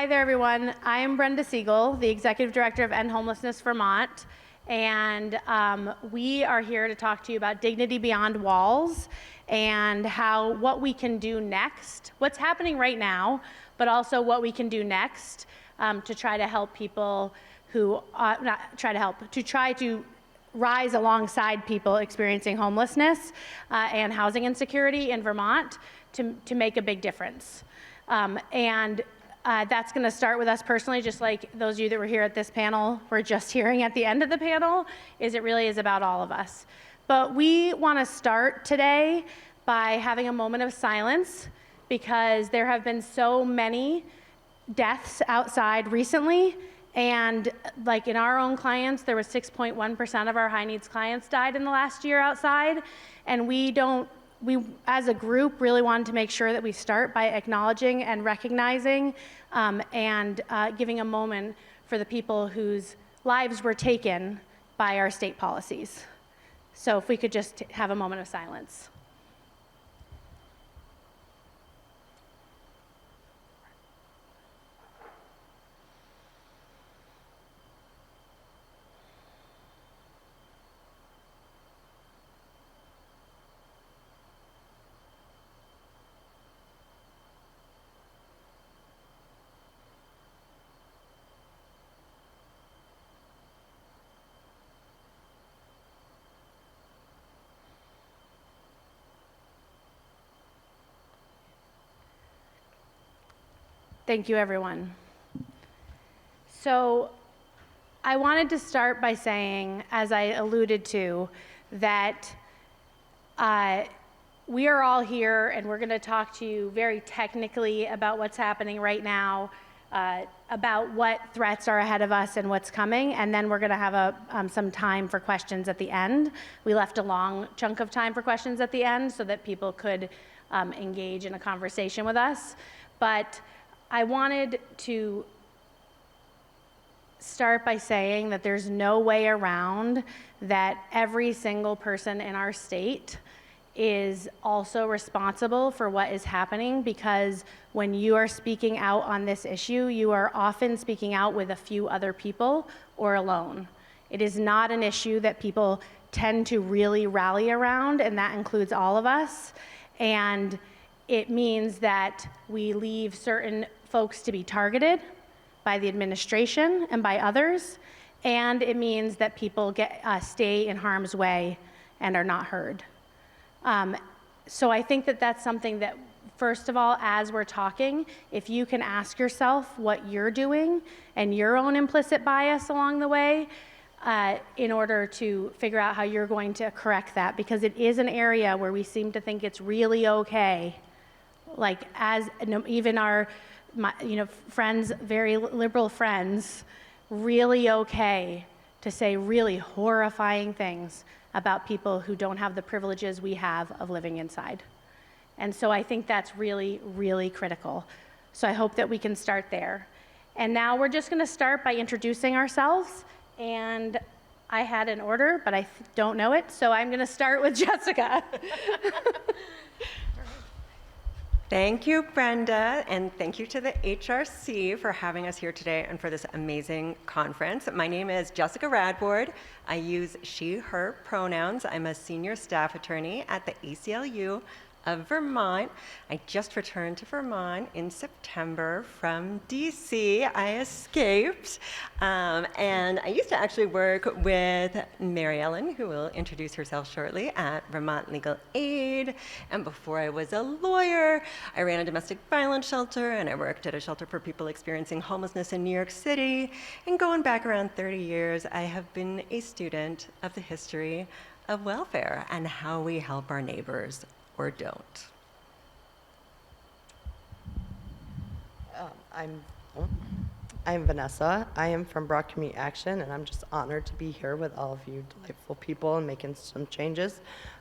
Hi there, everyone. I am Brenda Siegel, the Executive Director of End Homelessness Vermont, and we are here to talk to you about Dignity Beyond Walls and what we can do next, what's happening right now, but also what we can do next to try to help people who, try to rise alongside people experiencing homelessness and housing insecurity in Vermont to make a big difference. That's going to start with us personally, just like those of you that were here at this panel were just hearing at the end of the panel, it really is about all of us. But we want to start today by having a moment of silence because there have been so many deaths outside recently, and like in our own clients, there was 6.1% of our high needs clients died in the last year outside, and we as a group really wanted to make sure that we start by acknowledging and recognizing and giving a moment for the people whose lives were taken by our state policies. So if we could just have a moment of silence. Thank you, everyone. So I wanted to start by saying, as I alluded to, that we are all here and we're going to talk to you very technically about what's happening right now, about what threats are ahead of us and what's coming, and then we're going to have some time for questions at the end. We left a long chunk of time for questions at the end so that people could engage in a conversation with us. But I wanted to start by saying that there's no way around that every single person in our state is also responsible for what is happening, because when you are speaking out on this issue, you are often speaking out with a few other people or alone. It is not an issue that people tend to really rally around, and that includes all of us. And it means that we leave certain folks to be targeted by the administration and by others, and it means that people stay in harm's way and are not heard. So I think that that's something that, first of all, as we're talking, if you can ask yourself what you're doing and your own implicit bias along the way, in order to figure out how you're going to correct that, because it is an area where we seem to think it's really okay, like even our friends, very liberal friends, really okay to say really horrifying things about people who don't have the privileges we have of living inside. And so I think that's really, really critical. So I hope that we can start there. And now we're just gonna start by introducing ourselves. And I had an order, but I don't know it, so I'm gonna start with Jessica. Thank you, Brenda, and thank you to the HRC for having us here today and for this amazing conference. My name is Jessica Radward. I use she, her pronouns. I'm a senior staff attorney at the ACLU of Vermont. I just returned to Vermont in September from DC. I escaped. And I used to actually work with Mary Ellen, who will introduce herself shortly, at Vermont Legal Aid. And before I was a lawyer, I ran a domestic violence shelter, and I worked at a shelter for people experiencing homelessness in New York City. And going back around 30 years, I have been a student of the history of welfare and how we help our neighbors or don't. I'm Vanessa. I am from Broad Community Action, and I'm just honored to be here with all of you delightful people and making some changes.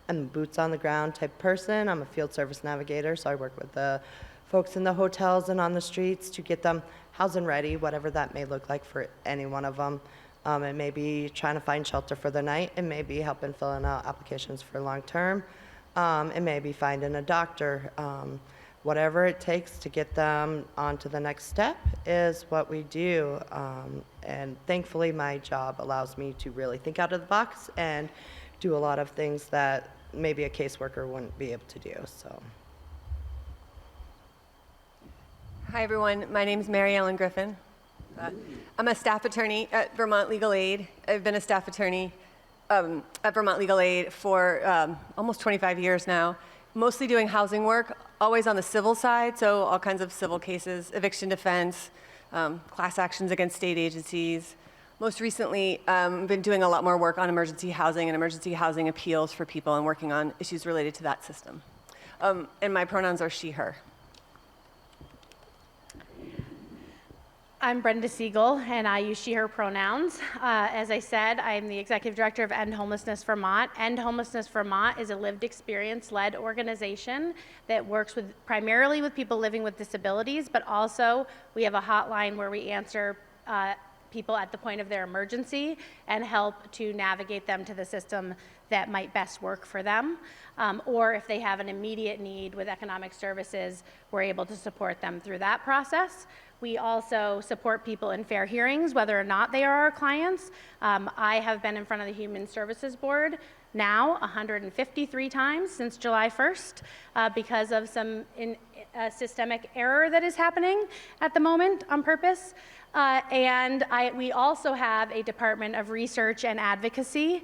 I'm a boots on the ground type person. I'm a field service navigator, so I work with the folks in the hotels and on the streets to get them housing ready, whatever that may look like for any one of them. It may be trying to find shelter for the night. It may be helping filling out applications for long term. It may be finding a doctor. whatever it takes to get them on to the next step is what we do. And thankfully, my job allows me to really think out of the box and do a lot of things that maybe a caseworker wouldn't be able to do. So. Hi, everyone. My name is Mary Ellen Griffin. I'm a staff attorney at Vermont Legal Aid. I've been a staff attorney at Vermont Legal Aid for almost 25 years now, mostly doing housing work, always on the civil side, so all kinds of civil cases, eviction defense, class actions against state agencies. Most recently, I've been doing a lot more work on emergency housing and emergency housing appeals for people and working on issues related to that system. And my pronouns are she, her. I'm Brenda Siegel, and I use she, her pronouns. As I said, I'm the executive director of End Homelessness Vermont. End Homelessness Vermont is a lived experience-led organization that works primarily with people living with disabilities, but also we have a hotline where we answer people at the point of their emergency and help to navigate them to the system that might best work for them. Or if they have an immediate need with economic services, we're able to support them through that process. We also support people in fair hearings, whether or not they are our clients. I have been in front of the Human Services Board now 153 times since July 1st because of some systemic error that is happening at the moment on purpose. We also have a Department of Research and Advocacy,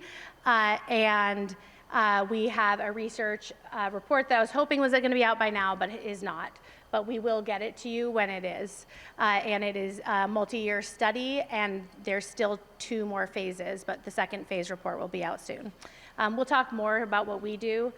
we have a research report that I was hoping was going to be out by now, but it is not. But we will get it to you when it is. And it is a multi-year study, and there's still 2 more phases, but the second phase report will be out soon. We'll talk more about what we do.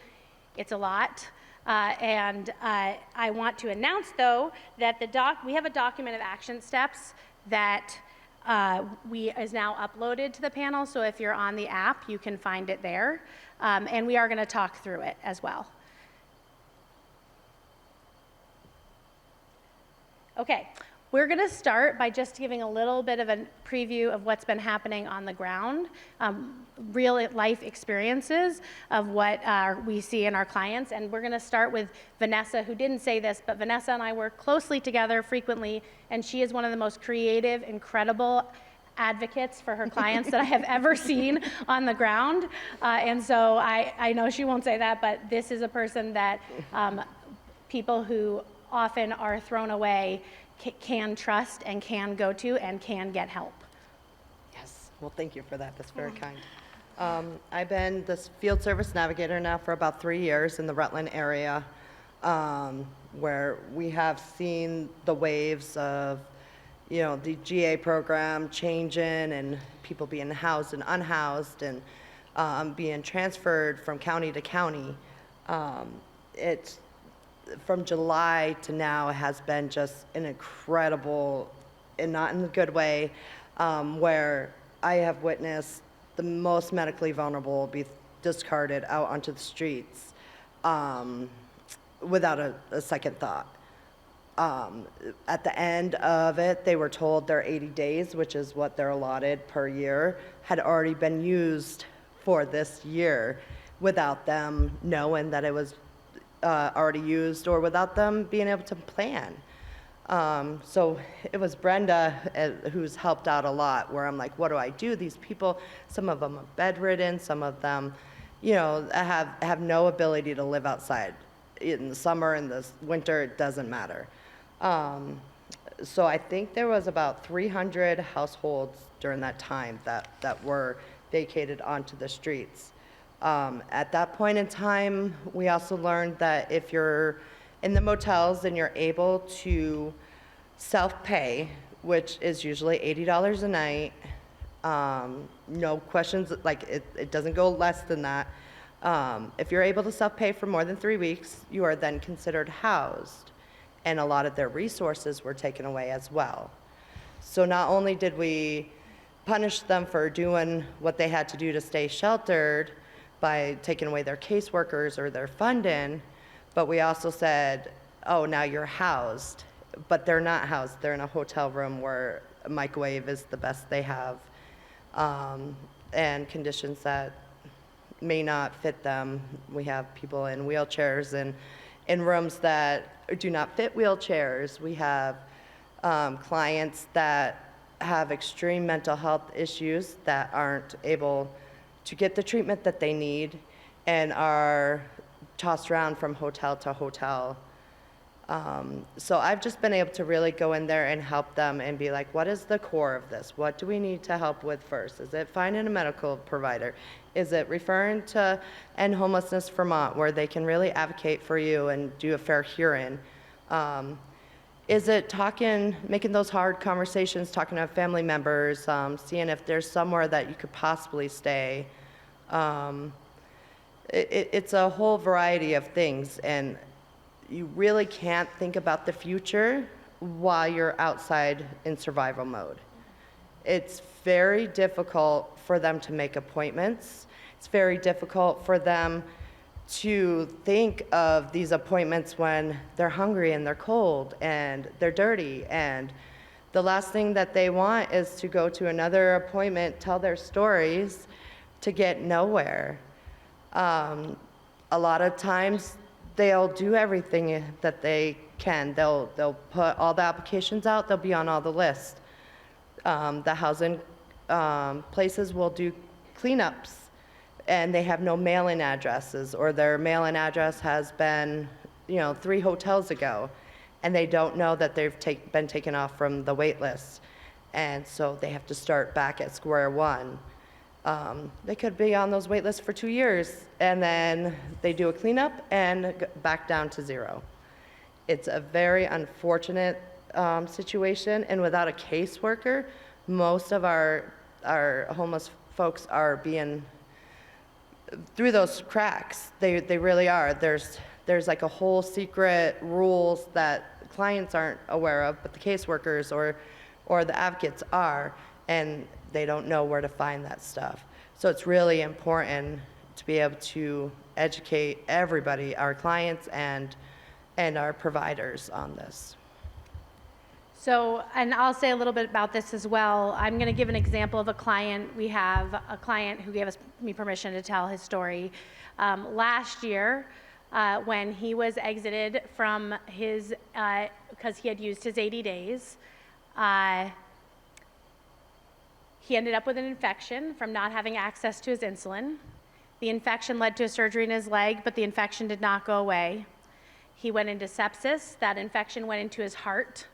It's a lot. I want to announce, though, that we have a document of action steps that is now uploaded to the panel, so if you're on the app, you can find it there. And we are going to talk through it as well. Okay, we're going to start by just giving a little bit of a preview of what's been happening on the ground, real life experiences of what we see in our clients. And we're going to start with Vanessa, who didn't say this, but Vanessa and I work closely together frequently, and she is one of the most creative, incredible advocates for her clients that I have ever seen on the ground. And so I know she won't say that, but this is a person that people who often are thrown away can trust and can go to and can get help. Yes, well, thank you for that. That's very kind. I've been this field service navigator now for about 3 years in the Rutland area, where we have seen the waves of, the GA program changing and people being housed and unhoused and being transferred from county to county. It's from July to now has been just an incredible, and not in a good way, where I have witnessed the most medically vulnerable be discarded out onto the streets without a second thought. At the end of it, they were told their 80 days, which is what they're allotted per year, had already been used for this year without them knowing that it was already used or without them being able to plan. So it was Brenda who's helped out a lot, where I'm like, what do I do? These people, some of them are bedridden, some of them, have no ability to live outside. In the summer, in the winter, it doesn't matter. So I think there was about 300 households during that time that were vacated onto the streets. At that point in time, we also learned that if you're in the motels and you're able to self-pay, which is usually $80 a night, no questions, like it doesn't go less than that. If you're able to self-pay for more than 3 weeks, you are then considered housed, and a lot of their resources were taken away as well. So not only did we punish them for doing what they had to do to stay sheltered by taking away their caseworkers or their funding, but we also said, oh, now you're housed. But they're not housed. They're in a hotel room where a microwave is the best they have, and conditions that may not fit them. We have people in wheelchairs and in rooms that do not fit wheelchairs. We have clients that have extreme mental health issues that aren't able to get the treatment that they need and are tossed around from hotel to hotel. So I've just been able to really go in there and help them and be like, what is the core of this? What do we need to help with first? Is it finding a medical provider? Is it referring to End Homelessness Vermont, where they can really advocate for you and do a fair hearing? Is it talking, making those hard conversations, talking to family members, seeing if there's somewhere that you could possibly stay? It's a whole variety of things, and you really can't think about the future while you're outside in survival mode. It's very difficult for them to make appointments. It's very difficult for them to think of these appointments when they're hungry and they're cold and they're dirty, and the last thing that they want is to go to another appointment, tell their stories, to get nowhere. A lot of times they'll do everything that they can. They'll put all the applications out, they'll be on all the lists. The housing places will do cleanups, and they have no mailing addresses, or their mailing address has been, 3 hotels ago, and they don't know that they've been taken off from the wait list. And so they have to start back at square one. They could be on those wait lists for 2 years, and then they do a cleanup and back down to 0. It's a very unfortunate situation, and without a caseworker, most of our homeless folks are being through those cracks. They really are. There's like a whole secret rules that clients aren't aware of, but the caseworkers or the advocates are, and they don't know where to find that stuff. So it's really important to be able to educate everybody, our clients and our providers, on this. So, and I'll say a little bit about this as well. I'm going to give an example of a client. We have a client who gave me permission to tell his story. Last year, when he was exited from his, because he had used his 80 days, he ended up with an infection from not having access to his insulin. The infection led to a surgery in his leg, but the infection did not go away. He went into sepsis. That infection went into his heart.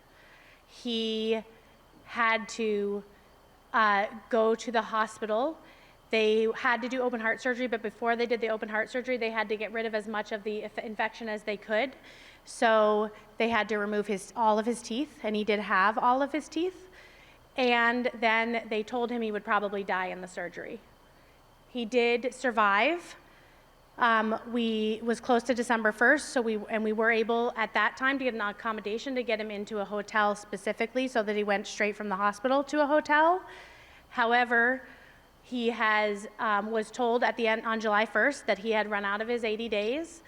He had to go to the hospital. They had to do open heart surgery, but before they did the open heart surgery, they had to get rid of as much of the infection as they could. So they had to remove all of his teeth, and he did have all of his teeth. And then they told him he would probably die in the surgery. He did survive. We was close to December 1st, so we were able at that time to get an accommodation to get him into a hotel specifically, so that he went straight from the hospital to a hotel. However, he was told at the end on July 1st that he had run out of his 80 days,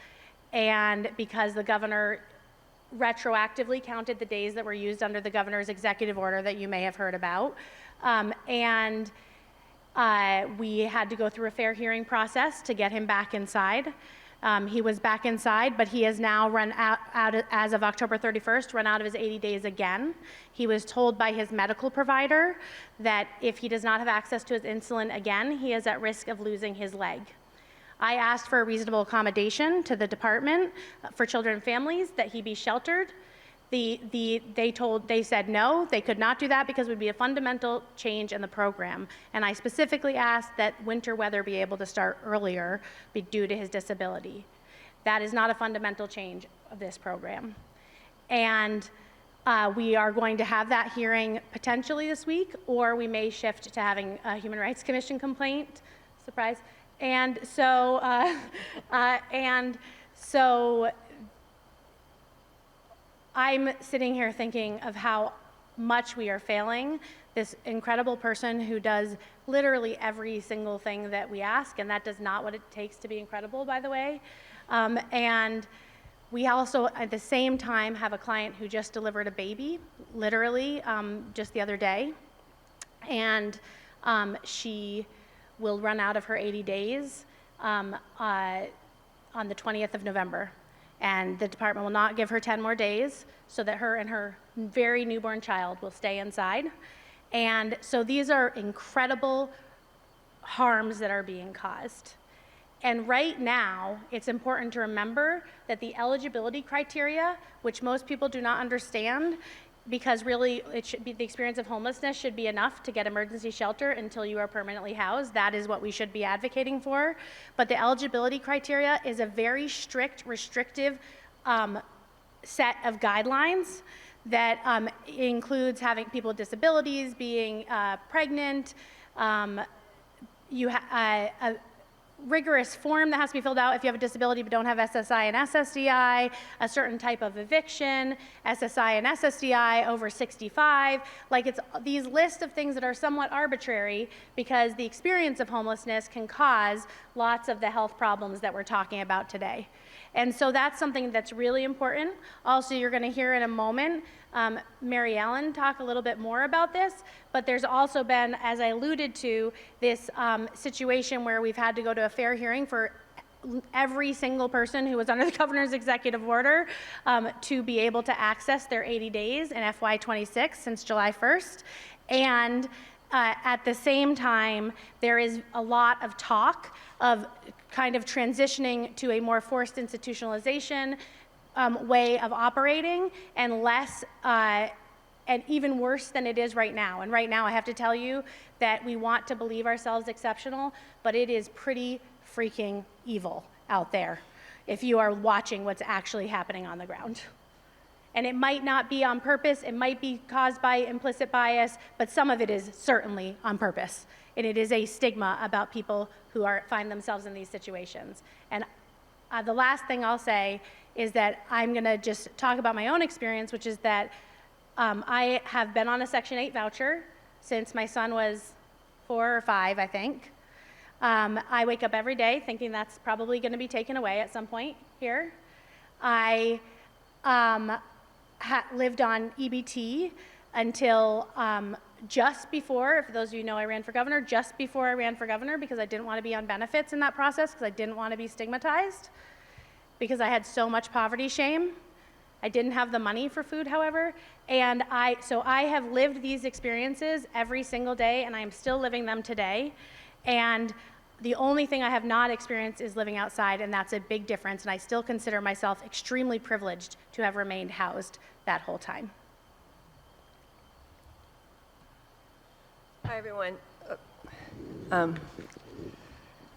and because the governor retroactively counted the days that were used under the governor's executive order that you may have heard about, we had to go through a fair hearing process to get him back inside. He was back inside, but he has now run out as of October 31st, run out of his 80 days again. He was told by his medical provider that if he does not have access to his insulin again, he is at risk of losing his leg. I asked for a reasonable accommodation to the Department for Children and Families that he be sheltered. They said no, they could not do that because it would be a fundamental change in the program. And I specifically asked that winter weather be able to start earlier due to his disability. That is not a fundamental change of this program. And we are going to have that hearing potentially this week, or we may shift to having a Human Rights Commission complaint. Surprise. And so I'm sitting here thinking of how much we are failing this incredible person who does literally every single thing that we ask, and that does not what it takes to be incredible, by the way. And we also, at the same time, have a client who just delivered a baby, literally, just the other day. And she will run out of her 80 days on the 20th of November. And the department will not give her 10 more days so that her and her very newborn child will stay inside. And so these are incredible harms that are being caused. And right now, it's important to remember that the eligibility criteria, which most people do not understand, because really it should be, the experience of homelessness should be enough to get emergency shelter until you are permanently housed. That is what we should be advocating for. But the eligibility criteria is a very strict, restrictive set of guidelines that includes having people with disabilities, being pregnant, a rigorous form that has to be filled out if you have a disability but don't have SSI and SSDI, a certain type of eviction, SSI and SSDI over 65. Like, it's these lists of things that are somewhat arbitrary because the experience of homelessness can cause lots of the health problems that we're talking about today. And so that's something that's really important. Also, you're going to hear in a moment Mary Ellen talk a little bit more about this, but there's also been, as I alluded to, this situation where we've had to go to a fair hearing for every single person who was under the governor's executive order to be able to access their 80 days in FY26 since July 1st. And at the same time, there is a lot of talk of kind of transitioning to a more forced institutionalization way of operating, and less, and even worse than it is right now. And right now, I have to tell you that we want to believe ourselves exceptional, but it is pretty freaking evil out there if you are watching what's actually happening on the ground. And it might not be on purpose, it might be caused by implicit bias, but some of it is certainly on purpose. And it is a stigma about people who find themselves in these situations. And the last thing I'll say is that I'm gonna just talk about my own experience, which is that I have been on a Section 8 voucher since my son was 4 or 5, I think. I wake up every day thinking that's probably gonna be taken away at some point here. I lived on EBT until just before, for those of you who know I ran for governor, just before I ran for governor, because I didn't want to be on benefits in that process, because I didn't want to be stigmatized, because I had so much poverty shame. I didn't have the money for food, however, and so I have lived these experiences every single day, and I am still living them today. And the only thing I have not experienced is living outside, and that's a big difference, and I still consider myself extremely privileged to have remained housed that whole time. Hi, everyone.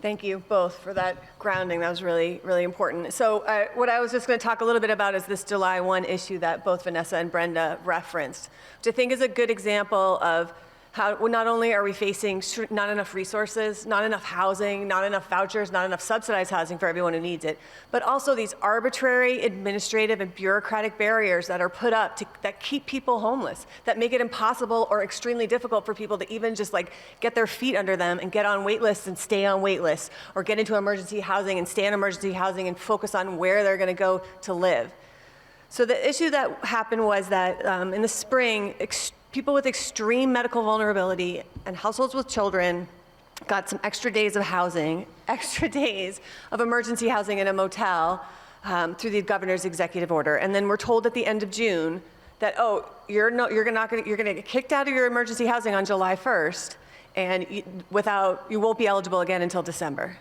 Thank you both for that grounding. That was really, really important. So what I was just going to talk a little bit about is this July 1 issue that both Vanessa and Brenda referenced, which I think is a good example of how not only are we facing not enough resources, not enough housing, not enough vouchers, not enough subsidized housing for everyone who needs it, but also these arbitrary administrative and bureaucratic barriers that are put up that keep people homeless, that make it impossible or extremely difficult for people to even just like get their feet under them and get on wait lists and stay on wait lists, or get into emergency housing and stay in emergency housing and focus on where they're gonna go to live. So the issue that happened was that in the spring, people with extreme medical vulnerability and households with children got some extra days of housing, extra days of emergency housing in a motel through the governor's executive order. And then we're told at the end of June that, oh, you're gonna get kicked out of your emergency housing on July 1st, and you won't be eligible again until December.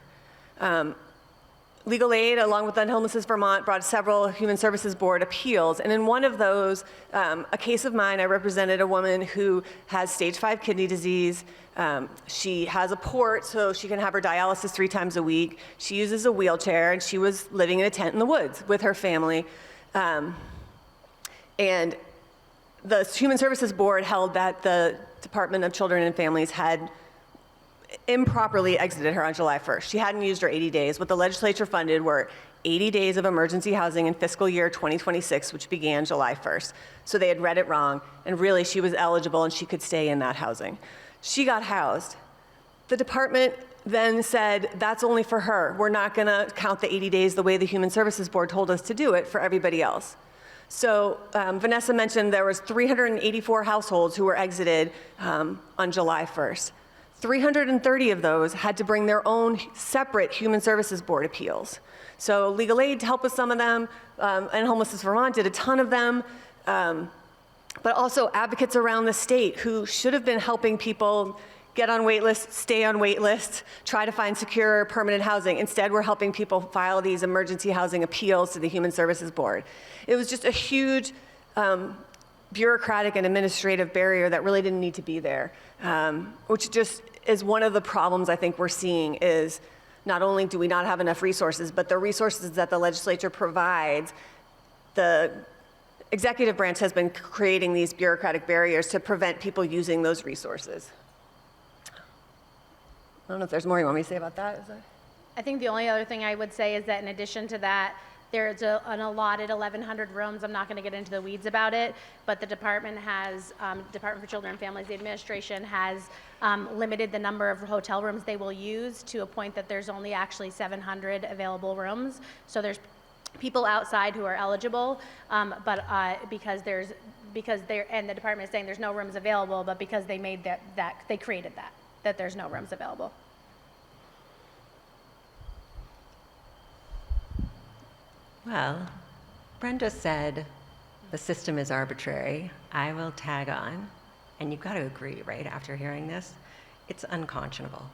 Legal Aid, along with Homelessness Vermont, brought several Human Services Board appeals, and in one of those, a case of mine, I represented a woman who has stage 5 kidney disease. She has a port, so she can have her dialysis 3 times a week. She uses a wheelchair, and she was living in a tent in the woods with her family. And the Human Services Board held that the Department of Children and Families had improperly exited her on July 1st. She hadn't used her 80 days. What the legislature funded were 80 days of emergency housing in fiscal year 2026, which began July 1st. So they had read it wrong, and really she was eligible and she could stay in that housing. She got housed. The department then said, that's only for her. We're not gonna count the 80 days the way the Human Services Board told us to do it for everybody else. So Vanessa mentioned there was 384 households who were exited on July 1st. 330 of those had to bring their own separate Human Services Board appeals. So legal aid helped with some of them, and Homelessness Vermont did a ton of them, but also advocates around the state who should have been helping people get on wait lists, stay on wait lists, try to find secure permanent housing. Instead, we're helping people file these emergency housing appeals to the Human Services Board. It was just a huge bureaucratic and administrative barrier that really didn't need to be there, which just is one of the problems I think we're seeing is not only do we not have enough resources, but the resources that the legislature provides, the executive branch has been creating these bureaucratic barriers to prevent people using those resources. I don't know if there's more you want me to say about that. I think the only other thing I would say is that in addition to that, there's an allotted 1,100 rooms. I'm not going to get into the weeds about it, but the department has, Department for Children and Families, the administration has limited the number of hotel rooms they will use to a point that there's only actually 700 available rooms. So there's people outside who are eligible, but because they're, and the department is saying there's no rooms available, but because they made that they created that there's no rooms available. Well, Brenda said the system is arbitrary. I will tag on, and you've got to agree, right, after hearing this? It's unconscionable.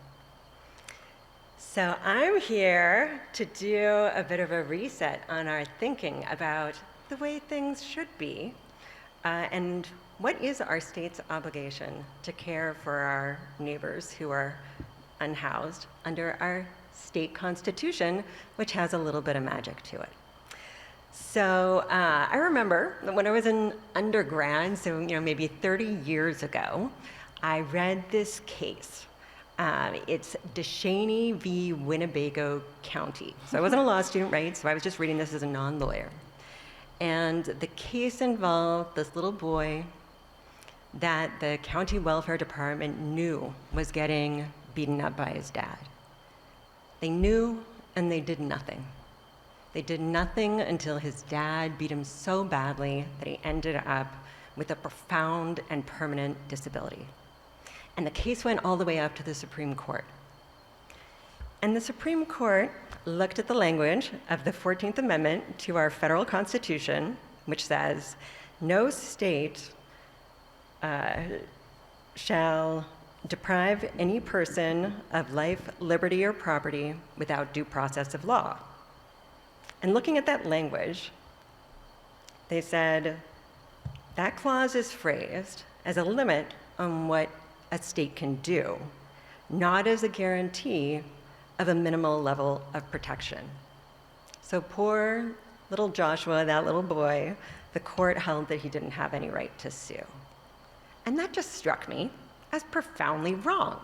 So I'm here to do a bit of a reset on our thinking about the way things should be, and what is our state's obligation to care for our neighbors who are unhoused under our state constitution, which has a little bit of magic to it. So I remember when I was in undergrad, so maybe 30 years ago, I read this case. It's DeShaney v. Winnebago County. So I wasn't a law student, right? So I was just reading this as a non-lawyer. And the case involved this little boy that the county welfare department knew was getting beaten up by his dad. They knew, and they did nothing. They did nothing until his dad beat him so badly that he ended up with a profound and permanent disability. And the case went all the way up to the Supreme Court. And the Supreme Court looked at the language of the 14th Amendment to our federal Constitution, which says, no state shall deprive any person of life, liberty, or property without due process of law. And looking at that language, they said that clause is phrased as a limit on what a state can do, not as a guarantee of a minimal level of protection. So poor little Joshua, that little boy, the court held that he didn't have any right to sue. And that just struck me as profoundly wrong.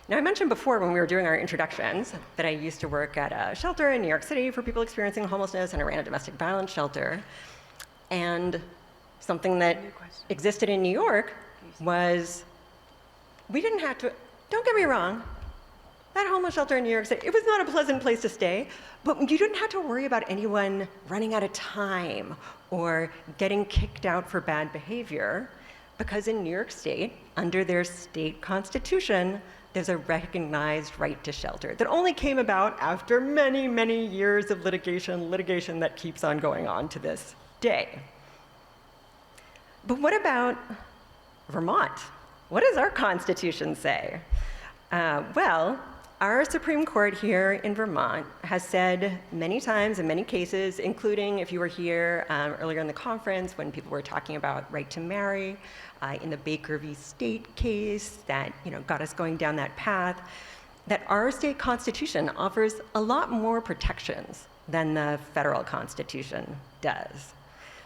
Now, I mentioned before when we were doing our introductions that I used to work at a shelter in New York City for people experiencing homelessness, and I ran a domestic violence shelter. And something that existed in New York was we didn't have to, don't get me wrong, that homeless shelter in New York City, it was not a pleasant place to stay, but you didn't have to worry about anyone running out of time or getting kicked out for bad behavior, because in New York State, under their state constitution, there's a recognized right to shelter that only came about after many, many years of litigation that keeps on going on to this day. But what about Vermont? What does our Constitution say? Well, our Supreme Court here in Vermont has said many times in many cases, including if you were here earlier in the conference when people were talking about right to marry, in the Baker v. State case that got us going down that path, that our state constitution offers a lot more protections than the federal constitution does.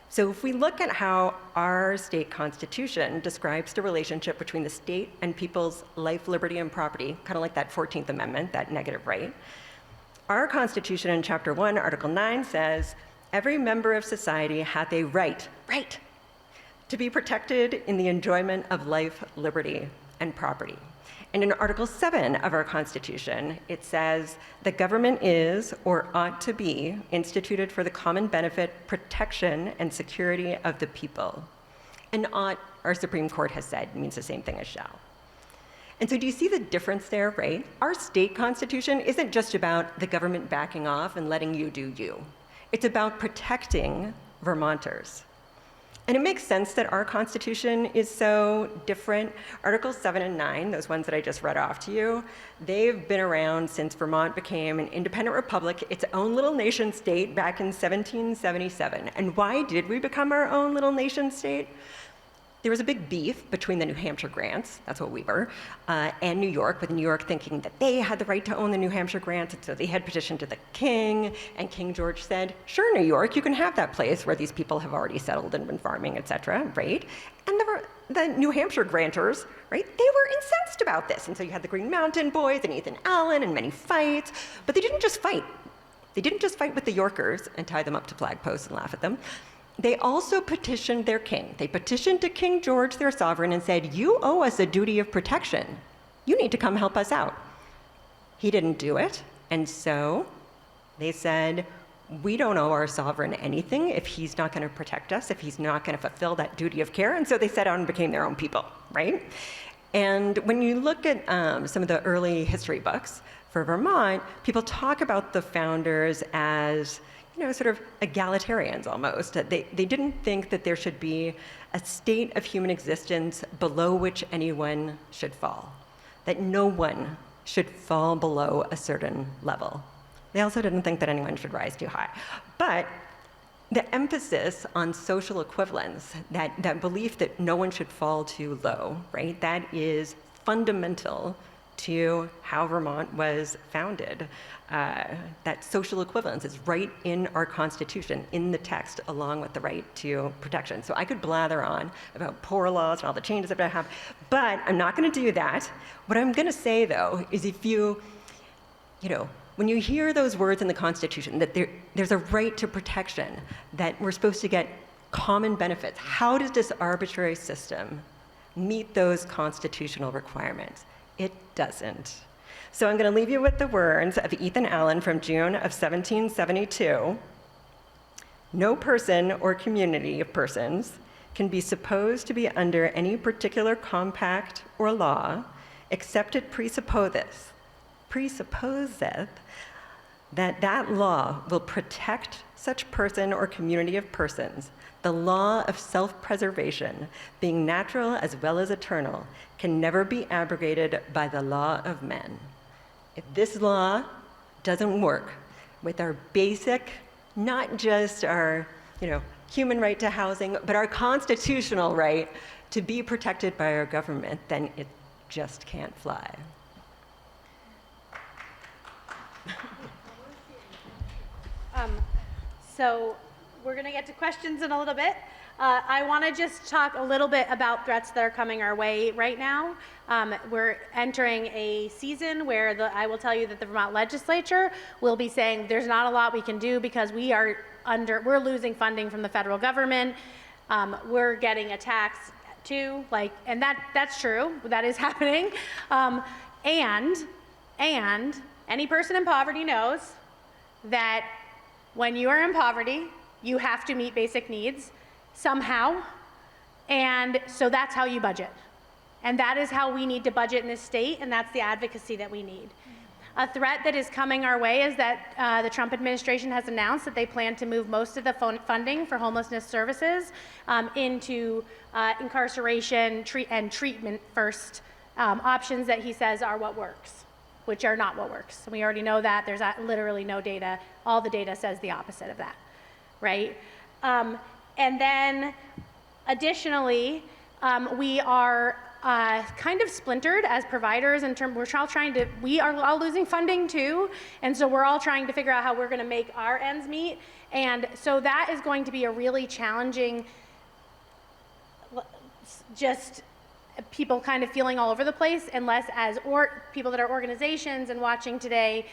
So if we look at how our state constitution describes the relationship between the state and people's life, liberty, and property, kind of like that 14th Amendment, that negative right, our Constitution in Chapter 1, Article 9 says, every member of society hath a right to be protected in the enjoyment of life, liberty, and property. And in Article 7 of our Constitution, it says, the government is, or ought to be, instituted for the common benefit, protection, and security of the people. And ought, our Supreme Court has said, means the same thing as shall. And so do you see the difference there, right? Our state constitution isn't just about the government backing off and letting you do you. It's about protecting Vermonters. And it makes sense that our Constitution is so different. Articles 7 and 9, those ones that I just read off to you, they've been around since Vermont became an independent republic, its own little nation state back in 1777. And why did we become our own little nation state? There was a big beef between the New Hampshire grants, that's what we were, and New York, with New York thinking that they had the right to own the New Hampshire grants, and so they had petitioned to the king, and King George said, sure, New York, you can have that place where these people have already settled and been farming, et cetera, right? And the New Hampshire grantors, right, they were incensed about this, and so you had the Green Mountain Boys and Ethan Allen and many fights, but they didn't just fight. They didn't just fight with the Yorkers and tie them up to flag posts and laugh at them. They also petitioned their king. They petitioned to King George, their sovereign, and said, you owe us a duty of protection. You need to come help us out. He didn't do it, and so they said, we don't owe our sovereign anything if he's not going to protect us, if he's not going to fulfill that duty of care, and so they set out and became their own people, right? And when you look at some of the early history books for Vermont, people talk about the founders as sort of egalitarians almost. They didn't think that there should be a state of human existence below which anyone should fall, that no one should fall below a certain level. They also didn't think that anyone should rise too high. But the emphasis on social equivalence, that belief that no one should fall too low, right, that is fundamental to how Vermont was founded. That social equivalence is right in our Constitution, in the text, along with the right to protection. So I could blather on about poor laws and all the changes that I have, but I'm not going to do that. What I'm going to say, though, is if when you hear those words in the Constitution, that there's a right to protection, that we're supposed to get common benefits, how does this arbitrary system meet those constitutional requirements? It doesn't. So I'm going to leave you with the words of Ethan Allen from June of 1772. No person or community of persons can be supposed to be under any particular compact or law, except it presupposeth that law will protect such person or community of persons. The law of self-preservation, being natural as well as eternal, can never be abrogated by the law of men. If this law doesn't work with our basic, not just our human right to housing, but our constitutional right to be protected by our government, then it just can't fly. So we're going to get to questions in a little bit. I want to just talk a little bit about threats that are coming our way right now. We're entering a season where I will tell you that the Vermont legislature will be saying there's not a lot we can do because we're losing funding from the federal government. We're getting attacked too, and that's true. That is happening. And any person in poverty knows that when you are in poverty, you have to meet basic needs somehow, and so that's how you budget. And that is how we need to budget in this state, and that's the advocacy that we need. A threat that is coming our way is that the Trump administration has announced that they plan to move most of the funding for homelessness services into incarceration and treatment first options that he says are what works, which are not what works. And we already know that. There's literally no data. All the data says the opposite of that, right? And then additionally, we are kind of splintered as providers in terms, we are all losing funding too, and so we're all trying to figure out how we're gonna make our ends meet, and so that is going to be a really challenging, just people kind of feeling all over the place, unless people that are organizations and watching today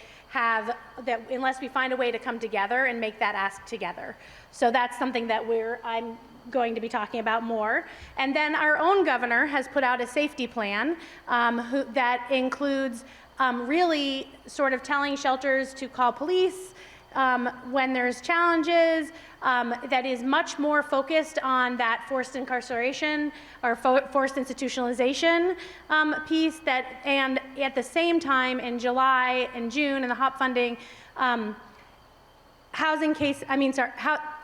unless we find a way to come together and make that ask together. So that's something that I'm going to be talking about more. And then our own governor has put out a safety plan that includes really sort of telling shelters to call police, when there's challenges, that is much more focused on that forced incarceration or forced institutionalization piece. And at the same time, in July and June, in the HOP funding,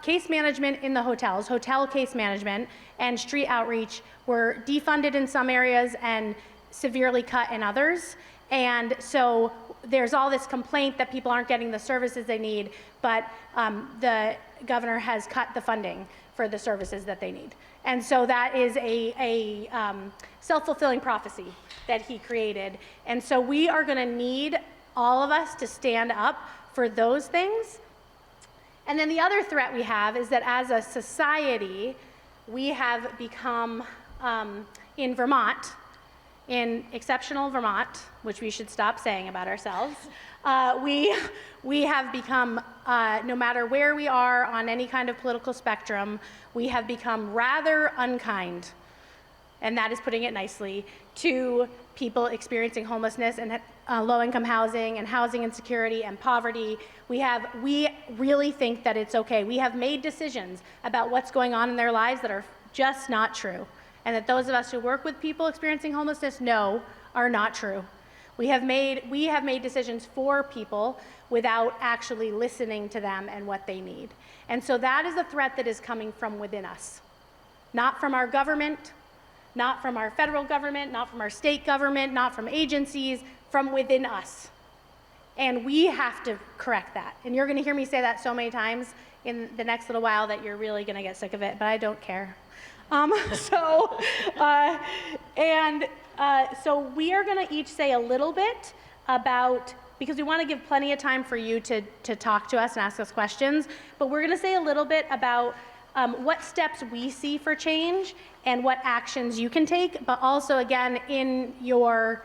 case management in the hotels, hotel case management, and street outreach were defunded in some areas and severely cut in others. And so there's all this complaint that people aren't getting the services they need, but the governor has cut the funding for the services that they need. And so that is a self-fulfilling prophecy that he created. And so we are gonna need all of us to stand up for those things. And then the other threat we have is that as a society, we have become, in Vermont, in exceptional Vermont, which we should stop saying about ourselves, we have become, no matter where we are on any kind of political spectrum, we have become rather unkind, and that is putting it nicely, to people experiencing homelessness and low-income housing and housing insecurity and poverty. We really think that it's okay. We have made decisions about what's going on in their lives that are just not true, and that those of us who work with people experiencing homelessness know are not true. We have made decisions for people without actually listening to them and what they need. And so that is a threat that is coming from within us, not from our government, not from our federal government, not from our state government, not from agencies, from within us. And we have to correct that. And you're gonna hear me say that so many times in the next little while that you're really gonna get sick of it, but I don't care. So we are gonna each say a little bit about, because we wanna give plenty of time for you to talk to us and ask us questions, but we're gonna say a little bit about what steps we see for change and what actions you can take, but also again, in your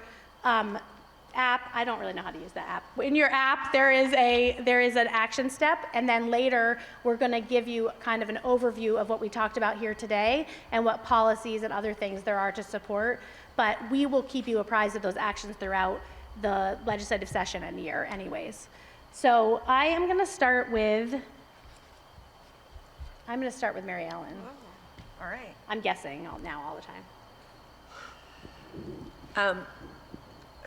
app, I don't really know how to use that app. In your app, there is an action step, and then later we're gonna give you kind of an overview of what we talked about here today and what policies and other things there are to support, but we will keep you apprised of those actions throughout the legislative session and year anyways. So I am gonna start with Mary Ellen. Oh, all right. I'm guessing all the time.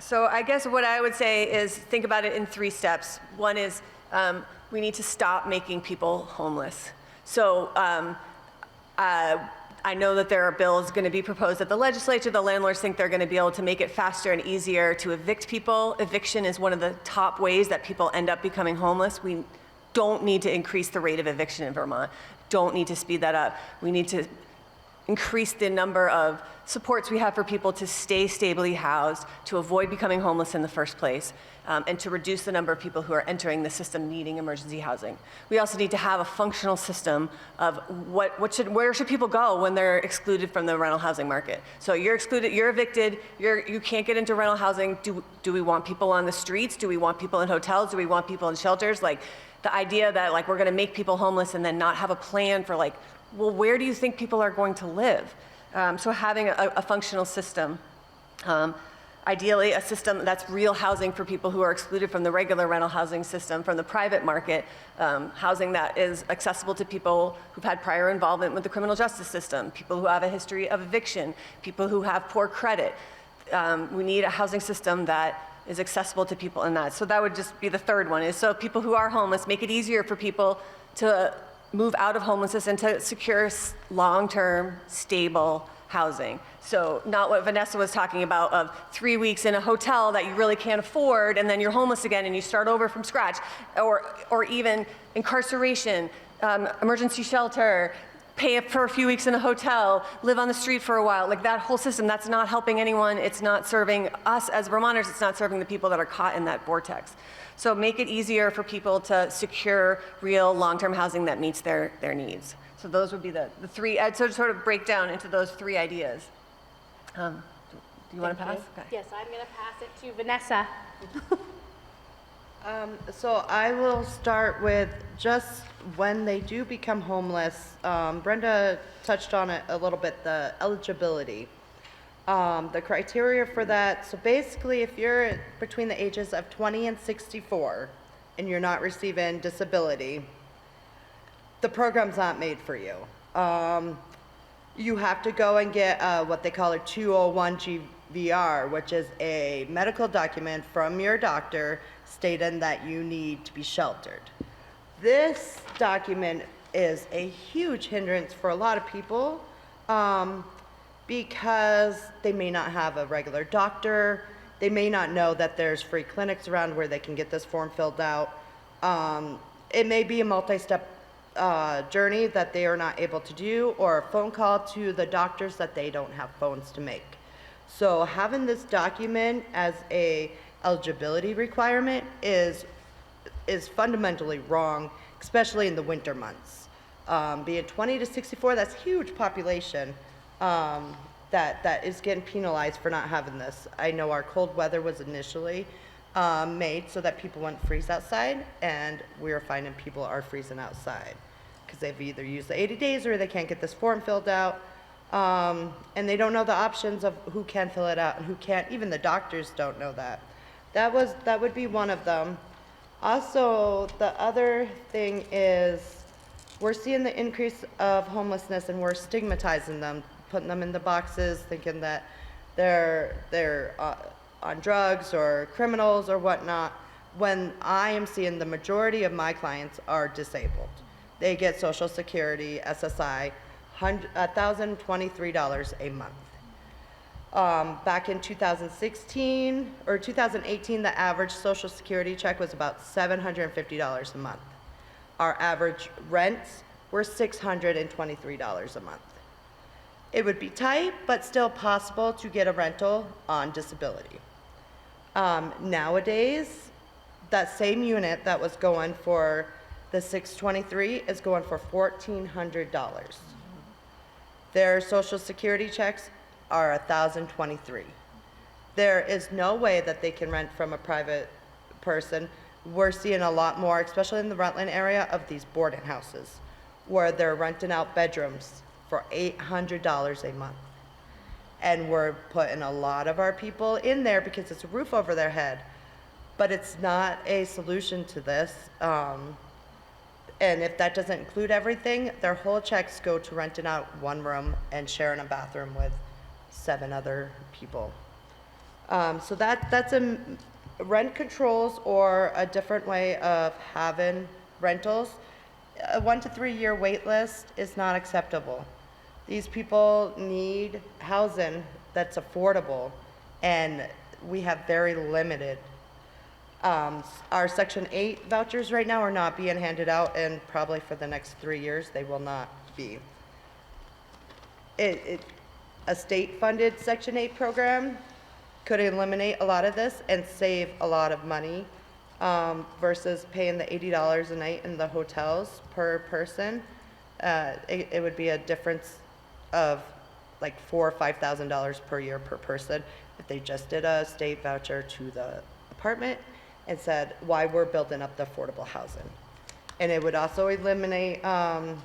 So I guess what I would say is think about it in 3 steps. One is we need to stop making people homeless. So I know that there are bills going to be proposed at the legislature. The landlords think they're going to be able to make it faster and easier to evict people. Eviction is one of the top ways that people end up becoming homeless. We don't need to increase the rate of eviction in Vermont. Don't need to speed that up. We need to increase the number of supports we have for people to stay stably housed, to avoid becoming homeless in the first place, and to reduce the number of people who are entering the system needing emergency housing. We also need to have a functional system of where should people go when they're excluded from the rental housing market. So you're excluded, you're evicted, you can't get into rental housing. Do we want people on the streets? Do we want people in hotels? Do we want people in shelters? Like the idea that like we're gonna make people homeless and then not have a plan for like, well, where do you think people are going to live? So having a functional system, ideally a system that's real housing for people who are excluded from the regular rental housing system, from the private market, housing that is accessible to people who've had prior involvement with the criminal justice system, people who have a history of eviction, people who have poor credit. We need a housing system that is accessible to people in that. So that would just be the third one, is so people who are homeless, make it easier for people to move out of homelessness and to secure long-term, stable housing. So not what Vanessa was talking about of 3 weeks in a hotel that you really can't afford and then you're homeless again and you start over from scratch, or even incarceration, emergency shelter, pay for a few weeks in a hotel, live on the street for a while. Like that whole system, that's not helping anyone. It's not serving us as Vermonters. It's not serving the people that are caught in that vortex. So make it easier for people to secure real long-term housing that meets their needs. So those would be the 3, I'd sort of break down into those 3 ideas. Do you want to pass? Okay. Yes, I'm going to pass it to Vanessa. So I will start with just when they do become homeless. Brenda touched on it a little bit, the eligibility. The criteria for that, so basically if you're between the ages of 20 and 64, and you're not receiving disability, the program's not made for you. You have to go and get what they call a 201 GVR, which is a medical document from your doctor stating that you need to be sheltered. This document is a huge hindrance for a lot of people because they may not have a regular doctor. They may not know that there's free clinics around where they can get this form filled out. It may be a multi-step journey that they are not able to do, or a phone call to the doctors that they don't have phones to make. So having this document as a eligibility requirement is fundamentally wrong, especially in the winter months. Being 20 to 64, that's a huge population that is getting penalized for not having this. I know our cold weather was initially made so that people wouldn't freeze outside, and we are finding people are freezing outside because they've either used the 80 days or they can't get this form filled out, and they don't know the options of who can fill it out and who can't. Even the doctors don't know that. That would be one of them. Also, the other thing is we're seeing the increase of homelessness, and we're stigmatizing them, putting them in the boxes, thinking that they're on drugs or criminals or whatnot, when I am seeing the majority of my clients are disabled. They get Social Security, SSI, $1,023 a month. Back in 2016 or 2018, the average Social Security check was about $750 a month. Our average rents were $623 a month. It would be tight, but still possible to get a rental on disability. Nowadays, that same unit that was going for the $623 is going for $1,400. Their Social Security checks are $1,023. There is no way that they can rent from a private person. We're seeing a lot more, especially in the Rutland area, of these boarding houses where they're renting out bedrooms for $800 a month. And we're putting a lot of our people in there because it's a roof over their head. But it's not a solution to this. And if that doesn't include everything, their whole checks go to renting out one room and sharing a bathroom with 7 other people. So that's a rent controls, or a different way of having rentals. A 1 to 3 year wait list is not acceptable. These people need housing that's affordable, and we have very limited. Our Section 8 vouchers right now are not being handed out, and probably for the next 3 years they will not be. A state-funded Section 8 program could eliminate a lot of this and save a lot of money versus paying the $80 a night in the hotels per person. It would be a difference of like $4,000 or $5,000 per year per person if they just did a state voucher to the apartment and said why we're building up the affordable housing. And it would also eliminate a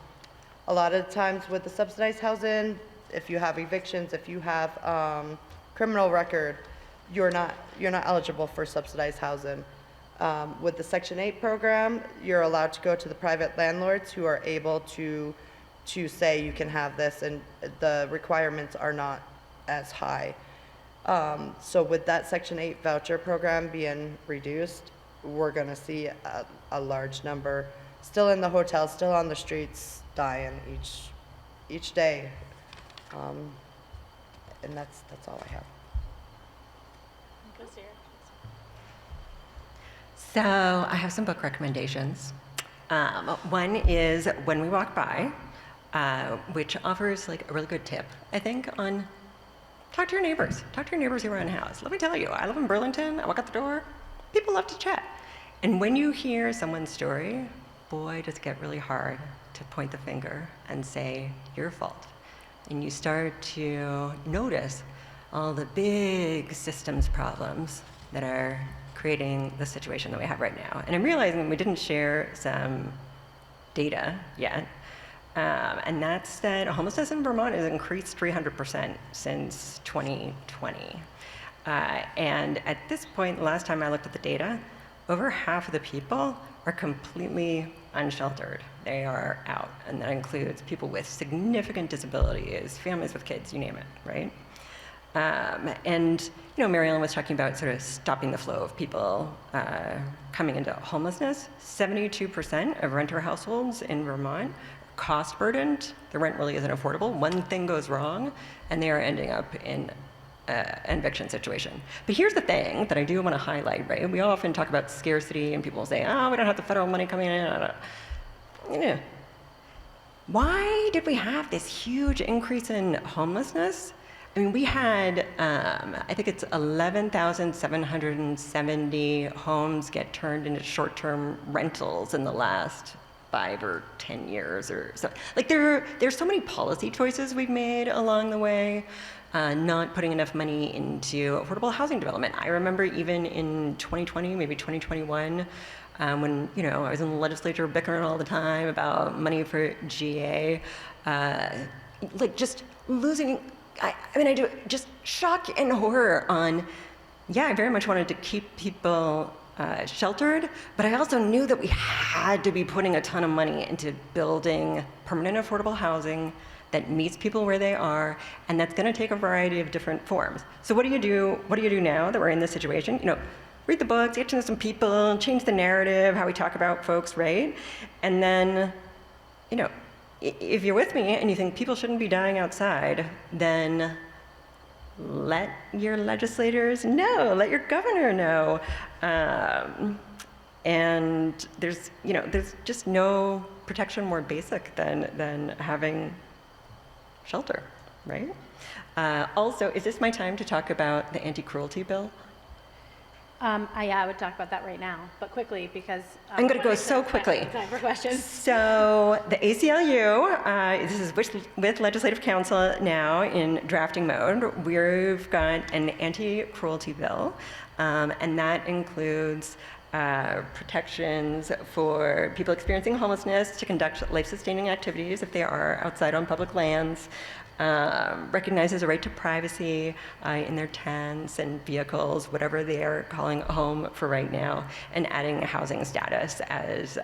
lot of times with the subsidized housing, if you have evictions, if you have criminal record, you're not eligible for subsidized housing. With the Section 8 program, you're allowed to go to the private landlords who are able to say you can have this, and the requirements are not as high. So with that Section 8 voucher program being reduced, we're gonna see a large number still in the hotels, still on the streets, dying each day. And that's all I have. So I have some book recommendations. One is When We Walk By, which offers like a really good tip, I think, on talk to your neighbors. Talk to your neighbors around the house. Let me tell you, I live in Burlington. I walk out the door. People love to chat. And when you hear someone's story, boy, does it get really hard to point the finger and say, your fault. And you start to notice all the big systems problems that are creating the situation that we have right now. And I'm realizing we didn't share some data yet. And that's that homelessness in Vermont has increased 300% since 2020. And at this point, last time I looked at the data, over half of the people are completely unsheltered. They are out, and that includes people with significant disabilities, families with kids, you name it, right? And Mary Ellen was talking about sort of stopping the flow of people coming into homelessness. 72% of renter households in Vermont are cost burdened. The rent really isn't affordable. One thing goes wrong, and they are ending up in an eviction situation. But here's the thing that I do want to highlight, right? We often talk about scarcity, and people say, oh, we don't have the federal money coming in. Why did we have this huge increase in homelessness? I mean, we had, I think it's 11,770 homes get turned into short-term rentals in the last 5 or 10 years or so. Like there's so many policy choices we've made along the way, not putting enough money into affordable housing development. I remember even in 2020, maybe 2021, when I was in the legislature bickering all the time about money for GA, like just losing. I do just shock and horror on. Yeah, I very much wanted to keep people sheltered, but I also knew that we had to be putting a ton of money into building permanent affordable housing that meets people where they are, and that's going to take a variety of different forms. So what do you do? What do you do now that we're in this situation? Read the books, get to know some people, change the narrative, how we talk about folks, right? And then, if you're with me and you think people shouldn't be dying outside, then let your legislators know, let your governor know. And there's just no protection more basic than having shelter, right? Also, is this my time to talk about the anti-cruelty bill? I would talk about that right now, but quickly because I'm going to go so quickly. Time for questions. So the ACLU, this is with Legislative Council now in drafting mode. We've got an anti-cruelty bill, and that includes protections for people experiencing homelessness to conduct life-sustaining activities if they are outside on public lands, recognizes a right to privacy in their tents and vehicles, whatever they are calling home for right now, and adding housing status as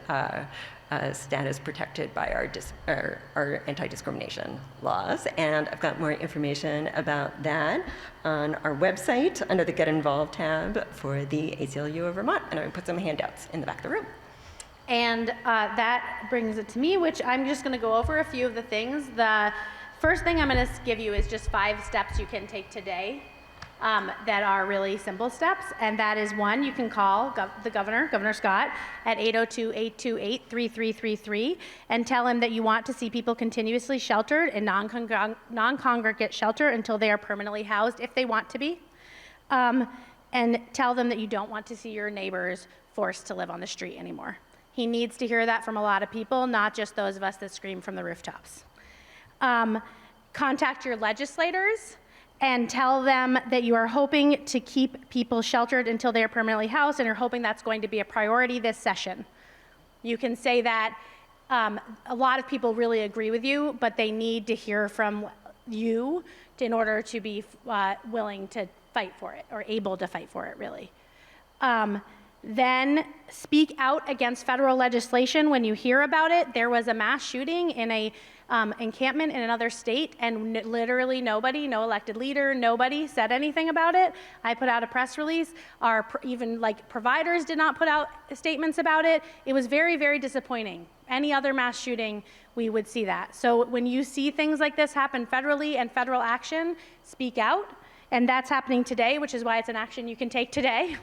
status protected by our anti-discrimination laws. And I've got more information about that on our website under the Get Involved tab for the ACLU of Vermont, and I put some handouts in the back of the room. And that brings it to me, which I'm just going to go over a few of the things. The first thing I'm going to give you is just 5 steps you can take today that are really simple steps. And that is, 1, you can call the Governor Scott, at 802-828-3333 and tell him that you want to see people continuously sheltered in non-congregate shelter until they are permanently housed, if they want to be. And tell them that you don't want to see your neighbors forced to live on the street anymore. He needs to hear that from a lot of people, not just those of us that scream from the rooftops. Contact your legislators and tell them that you are hoping to keep people sheltered until they are permanently housed, and you're hoping that's going to be a priority this session. You can say that a lot of people really agree with you, but they need to hear from you in order to be willing to fight for it, or able to fight for it, really. Then speak out against federal legislation when you hear about it. There was a mass shooting in a encampment in another state, and literally nobody, no elected leader, nobody said anything about it. I put out a press release. Even providers did not put out statements about it. It was very, very disappointing. Any other mass shooting, we would see that. So when you see things like this happen federally and federal action, speak out. And that's happening today, which is why it's an action you can take today.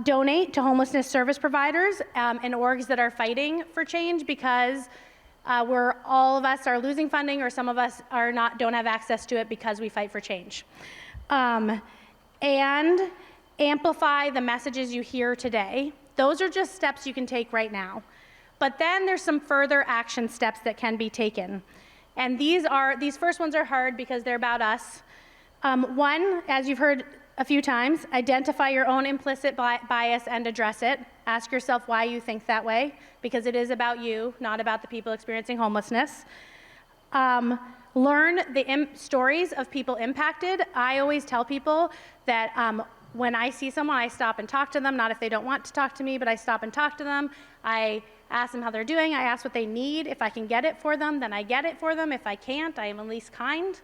Donate to homelessness service providers and orgs that are fighting for change, because all of us are losing funding, or some of us don't have access to it because we fight for change. And amplify the messages you hear today. Those are just steps you can take right now. But then there's some further action steps that can be taken. And these first ones are hard because they're about us. 1, as you've heard a few times, identify your own implicit bias and address it. Ask yourself why you think that way, because it is about you, not about the people experiencing homelessness. Learn the stories of people impacted. I always tell people that When I see someone, I stop and talk to them, not if they don't want to talk to me, but I stop and talk to them. I ask them how they're doing. I ask what they need. If I can get it for them, then I get it for them. If I can't, I am at least kind.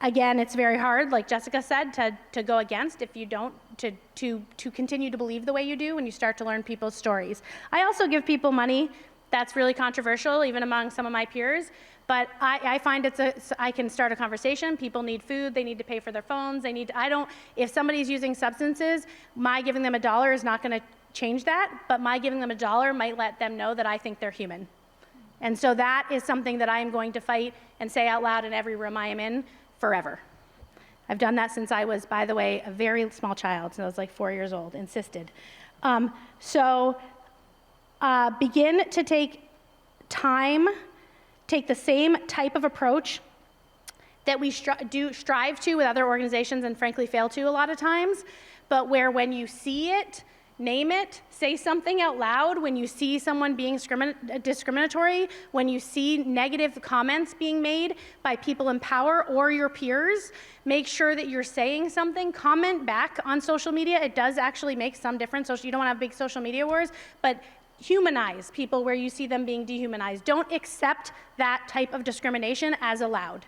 Again, it's very hard, like Jessica said, to go against if you don't, to continue to believe the way you do when you start to learn people's stories. I also give people money. That's really controversial, even among some of my peers. But I find I can start a conversation. People need food. They need to pay for their phones. If somebody's using substances, my giving them $1 is not going to change that. But my giving them $1 might let them know that I think they're human. And so that is something that I am going to fight and say out loud in every room I am in forever. I've done that since I was, by the way, a very small child, since I was like 4 years old, insisted. Begin to take time, take the same type of approach that we strive to with other organizations and frankly fail to a lot of times, but where when you see it, name it, say something out loud when you see someone being discriminatory, when you see negative comments being made by people in power or your peers, make sure that you're saying something, comment back on social media. It does actually make some difference. So you don't want to have big social media wars, but humanize people where you see them being dehumanized. Don't accept that type of discrimination as allowed.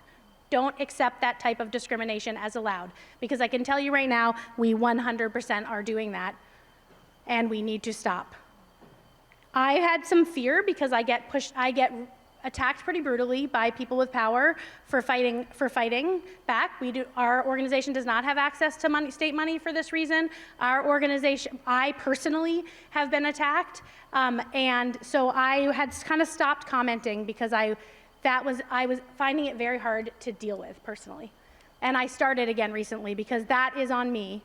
Don't accept that type of discrimination as allowed, because I can tell you right now, we 100% are doing that. And we need to stop. I had some fear because I get attacked pretty brutally by people with power for fighting back. Our organization does not have access to state money for this reason. Our organization, I personally have been attacked, and so I had kind of stopped commenting because I was finding it very hard to deal with personally. And I started again recently because that is on me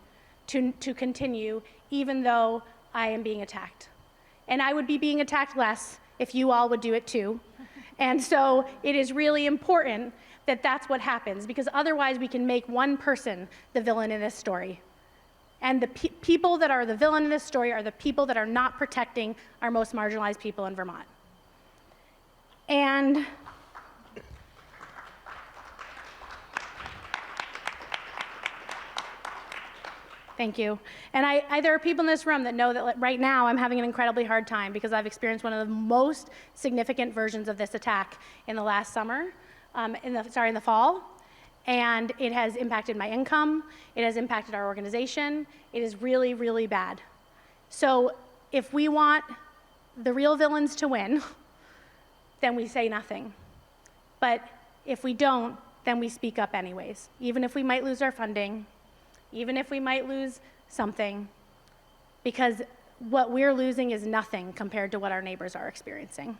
to continue, even though I am being attacked. And I would be being attacked less if you all would do it too. And so it is really important that that's what happens, because otherwise we can make one person the villain in this story. And the people that are the villain in this story are the people that are not protecting our most marginalized people in Vermont. And thank you. And there are people in this room that know that right now I'm having an incredibly hard time because I've experienced one of the most significant versions of this attack in the last summer, in the fall. And it has impacted my income. It has impacted our organization. It is really, really bad. So if we want the real villains to win, then we say nothing. But if we don't, then we speak up anyways, even if we might lose our funding, even if we might lose something, because what we're losing is nothing compared to what our neighbors are experiencing.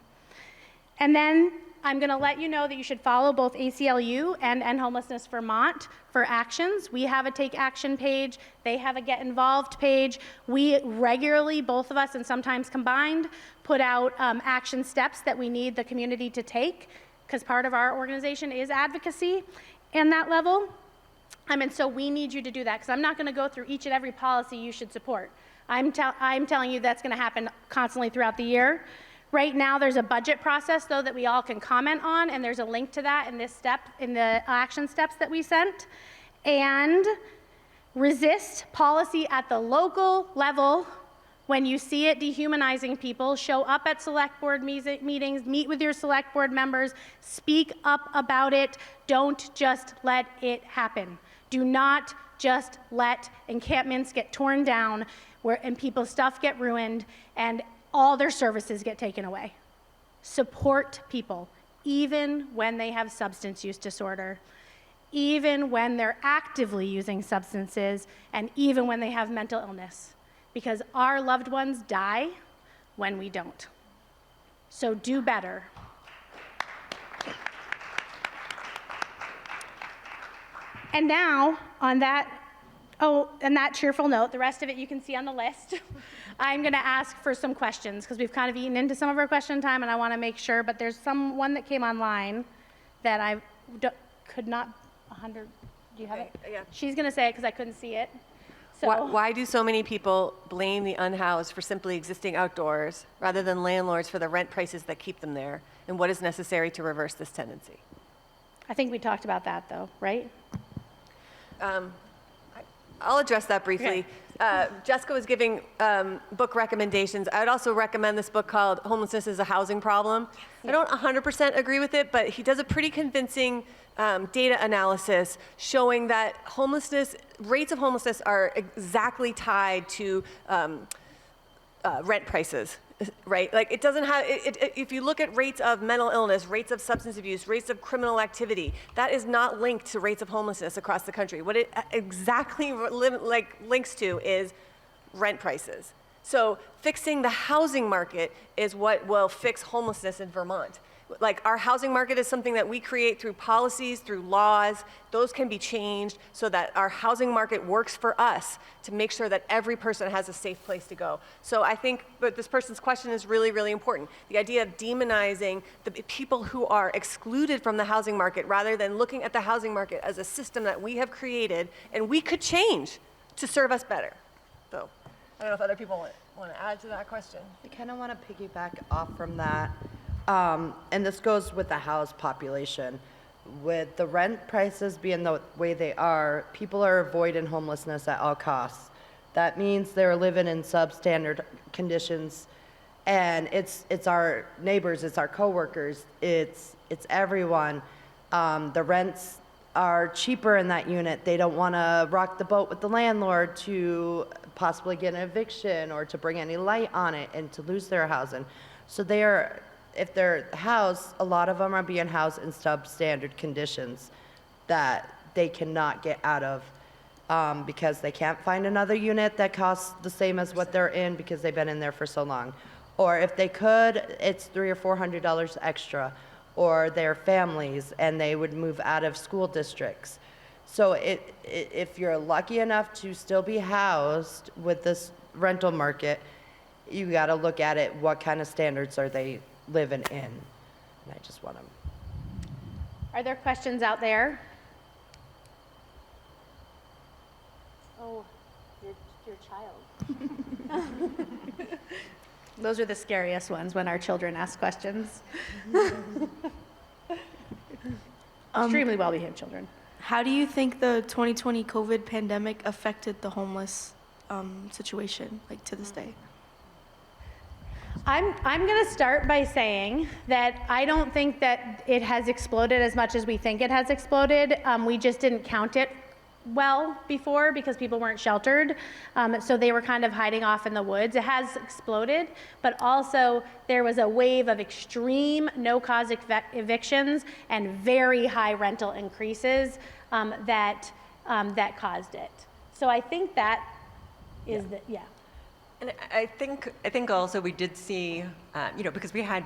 And then I'm going to let you know that you should follow both ACLU and End Homelessness Vermont for actions. We have a Take Action page. They have a Get Involved page. We regularly, both of us and sometimes combined, put out action steps that we need the community to take, because part of our organization is advocacy in that level. And so we need you to do that, because I'm not going to go through each and every policy you should support. I'm telling you that's going to happen constantly throughout the year. Right now, there's a budget process, though, that we all can comment on, and there's a link to that in the action steps that we sent. And resist policy at the local level. When you see it dehumanizing people, show up at select board meetings, meet with your select board members, speak up about it. Don't just let it happen. Do not just let encampments get torn down and people's stuff get ruined and all their services get taken away. Support people, even when they have substance use disorder, even when they're actively using substances, and even when they have mental illness, because our loved ones die when we don't. So do better. And now, on that cheerful note, the rest of it you can see on the list, I'm going to ask for some questions, because we've kind of eaten into some of our question time, and I want to make sure, but there's one that came online that I could not, 100, do you have it? Yeah. She's going to say it because I couldn't see it. So, Why do so many people blame the unhoused for simply existing outdoors rather than landlords for the rent prices that keep them there? And what is necessary to reverse this tendency? I think we talked about that, though, right? I'll address that briefly. Jessica was giving book recommendations. I would also recommend this book called Homelessness is a Housing Problem. I don't 100% agree with it, but he does a pretty convincing data analysis showing that rates of homelessness are exactly tied to rent prices. Right? Like it doesn't have, if you look at rates of mental illness, rates of substance abuse, rates of criminal activity, that is not linked to rates of homelessness across the country. What it exactly links to is rent prices. So fixing the housing market is what will fix homelessness in Vermont. Like our housing market is something that we create through policies, through laws. Those can be changed so that our housing market works for us to make sure that every person has a safe place to go. So I think that this person's question is really, really important. The idea of demonizing the people who are excluded from the housing market rather than looking at the housing market as a system that we have created and we could change to serve us better. So I don't know if other people want to add to that question. I kind of want to piggyback off from that. And this goes with the house population. With the rent prices being the way they are, people are avoiding homelessness at all costs. That means they're living in substandard conditions, and it's our neighbors, it's our coworkers, it's everyone. The rents are cheaper in that unit. They don't want to rock the boat with the landlord to possibly get an eviction or to bring any light on it and to lose their housing. So if they're housed, a lot of them are being housed in substandard conditions that they cannot get out of because they can't find another unit that costs the same as what they're in because they've been in there for so long. Or if they could, it's $300 or $400 extra. Or their families, and they would move out of school districts. So if you're lucky enough to still be housed with this rental market, you got to look at it, what kind of standards are they living in? And I just want to. Are there questions out there? Oh, your child. Those are the scariest ones when our children ask questions. Extremely well-behaved children. How do you think the 2020 COVID pandemic affected the homeless situation, like to this day? I'm going to start by saying that I don't think that it has exploded as much as we think it has exploded. We just didn't count it well before because people weren't sheltered. So they were kind of hiding off in the woods. It has exploded, but also there was a wave of extreme no-cause evictions and very high rental increases that caused it. So I think that is yeah. And I think also we did see, because we had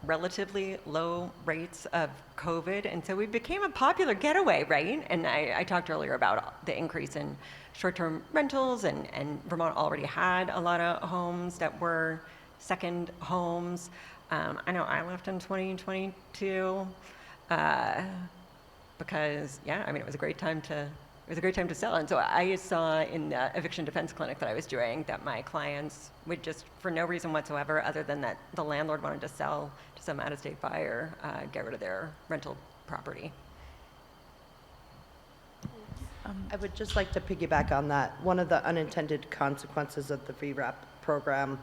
relatively low rates of COVID, and so we became a popular getaway, right? And I talked earlier about the increase in short-term rentals, and Vermont already had a lot of homes that were second homes. I know I left in 2022 because, it was a great time to sell. And so I saw in the eviction defense clinic that I was doing that my clients would just, for no reason whatsoever, other than that the landlord wanted to sell to some out-of-state buyer, get rid of their rental property. I would just like to piggyback on that. One of the unintended consequences of the VRAP program,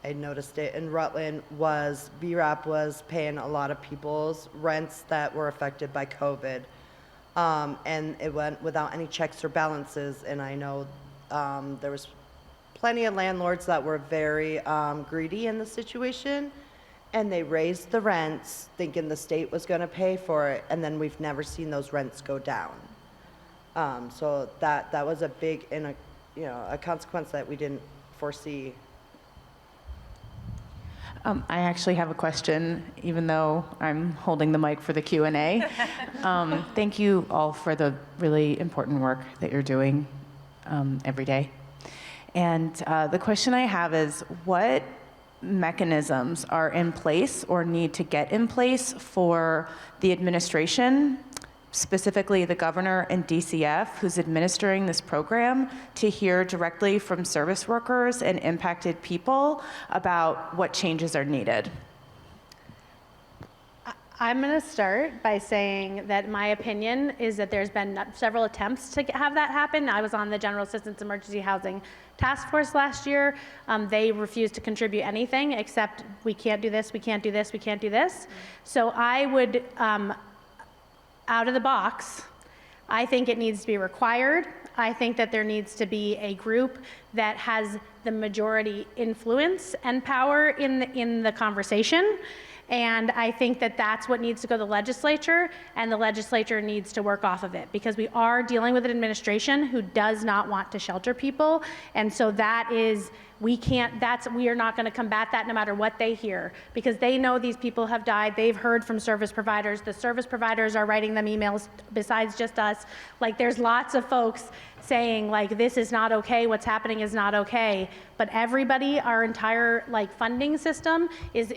I noticed it in Rutland, was VRAP was paying a lot of people's rents that were affected by COVID. And it went without any checks or balances. And I know there was plenty of landlords that were very greedy in the situation, and they raised the rents thinking the state was going to pay for it, and then we've never seen those rents go down. So that was a big a consequence that we didn't foresee. I actually have a question, even though I'm holding the mic for the Q&A. Thank you all for the really important work that you're doing every day. And the question I have is, what mechanisms are in place or need to get in place for the administration, specifically the governor and DCF, who's administering this program, to hear directly from service workers and impacted people about what changes are needed? I'm going to start by saying that my opinion is that there's been several attempts to have that happen. I was on the General Assistance Emergency Housing Task Force last year. They refused to contribute anything except we can't do this, we can't do this, we can't do this. So I would, out of the box, I think it needs to be required. I think that there needs to be a group that has the majority influence and power in the conversation. And I think that that's what needs to go to the legislature, and the legislature needs to work off of it, because we are dealing with an administration who does not want to shelter people. And so that is, we are not going to combat that no matter what they hear, because they know these people have died. They've heard from service providers. The service providers are writing them emails besides just us. Like, there's lots of folks saying, like, this is not okay, what's happening is not okay. But everybody, our entire funding system is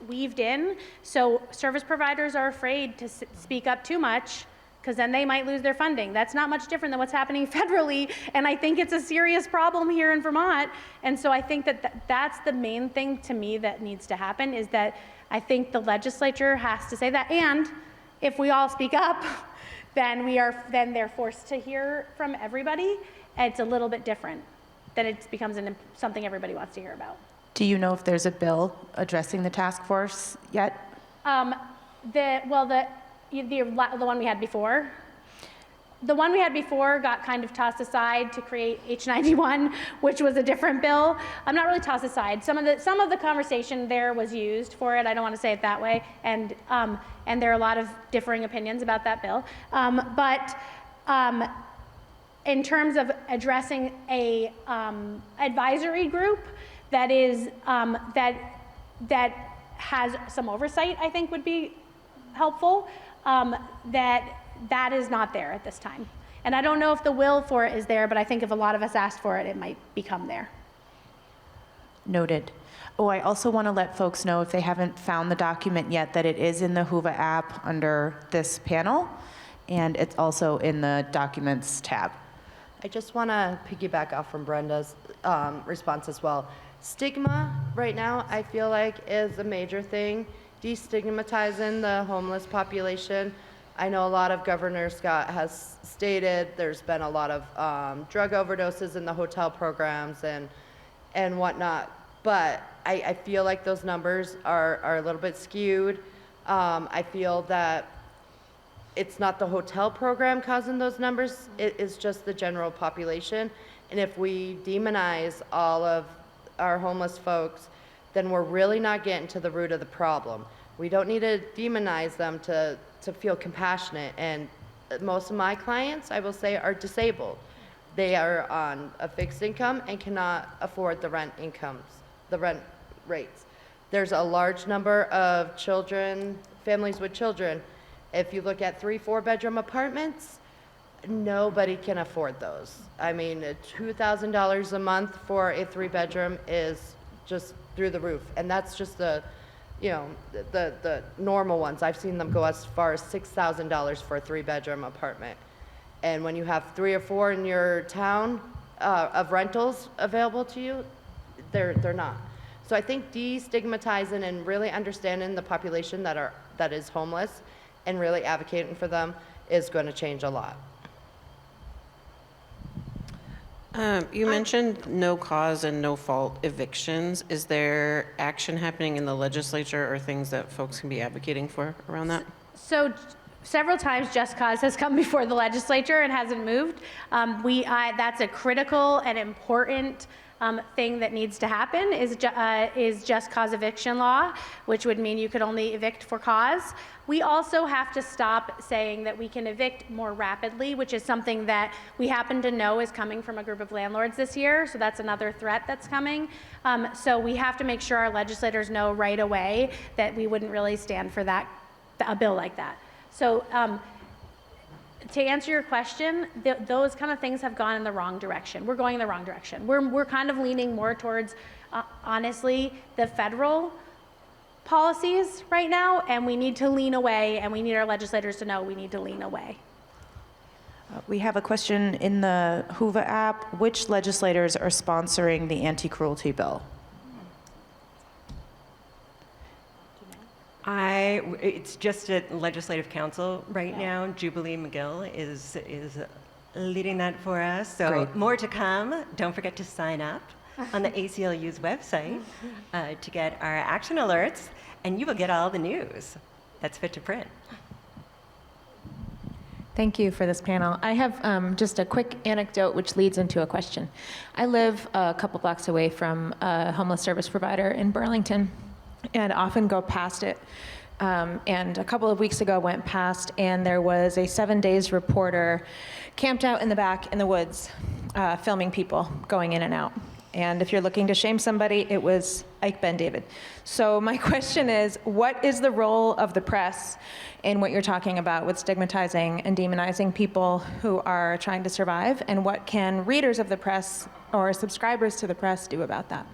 weaved in. So service providers are afraid to speak up too much, because then they might lose their funding. That's not much different than what's happening federally, and I think it's a serious problem here in Vermont. And so I think that that's the main thing to me that needs to happen, is that I think the legislature has to say that. And if we all speak up, then they're forced to hear from everybody. It's a little bit different. Then it becomes something everybody wants to hear about. Do you know if there's a bill addressing the task force yet? The one we had before. The one we had before got kind of tossed aside to create H91, which was a different bill. I'm not really tossed aside. Some of the conversation there was used for it. I don't want to say it that way. And there are a lot of differing opinions about that bill. But in terms of addressing a advisory group that is that has some oversight, I think would be helpful. That is not there at this time. And I don't know if the will for it is there, but I think if a lot of us asked for it, it might become there. Noted. Oh, I also want to let folks know, if they haven't found the document yet, that it is in the Whova app under this panel, and it's also in the Documents tab. I just want to piggyback off from Brenda's response as well. Stigma right now, I feel like, is a major thing. Destigmatizing the homeless population. I know a lot of Governor Scott has stated there's been a lot of drug overdoses in the hotel programs and whatnot, but I feel like those numbers are a little bit skewed. I feel that it's not the hotel program causing those numbers, it is just the general population. And if we demonize all of our homeless folks, then we're really not getting to the root of the problem. We don't need to demonize them to feel compassionate. And most of my clients, I will say, are disabled. They are on a fixed income and cannot afford the rent rates. There's a large number of children, families with children. If you look at 3-4 bedroom apartments, nobody can afford those. I mean, $2,000 a month for a 3-bedroom is just through the roof. And that's just the normal ones. I've seen them go as far as $6,000 for a 3-bedroom apartment. And when you have 3 or 4 in your town of rentals available to you, they're not. So I think destigmatizing and really understanding the population that is homeless and really advocating for them is going to change a lot. You mentioned no cause and no fault evictions. Is there action happening in the legislature or things that folks can be advocating for around that? So several times Just Cause has come before the legislature and hasn't moved. That's a critical and important thing that needs to happen is just cause eviction law, which would mean you could only evict for cause. We also have to stop saying that we can evict more rapidly, which is something that we happen to know is coming from a group of landlords this year. So that's another threat that's coming. So we have to make sure our legislators know right away that we wouldn't really stand for a bill like that. So to answer your question, those kind of things have gone in the wrong direction. We're going in the wrong direction. We're kind of leaning more towards, honestly, the federal policies right now, and we need to lean away, and we need our legislators to know we need to lean away. We have a question in the Whova app. Which legislators are sponsoring the anti-cruelty bill? I It's just at Legislative Council right now. Jubilee McGill is leading that for us. So Great. more to come. Don't forget to sign up on the ACLU's website to get our action alerts, and you will get all the news that's fit to print. Thank you for this panel. I have just a quick anecdote which leads into a question. I live a couple blocks away from a homeless service provider in Burlington and often go past it. And a couple of weeks ago went past and there was a 7 Days reporter camped out in the back in the woods filming people going in and out. And if you're looking to shame somebody, it was Ike Ben David. So my question is, what is the role of the press in what you're talking about with stigmatizing and demonizing people who are trying to survive? And what can readers of the press or subscribers to the press do about that?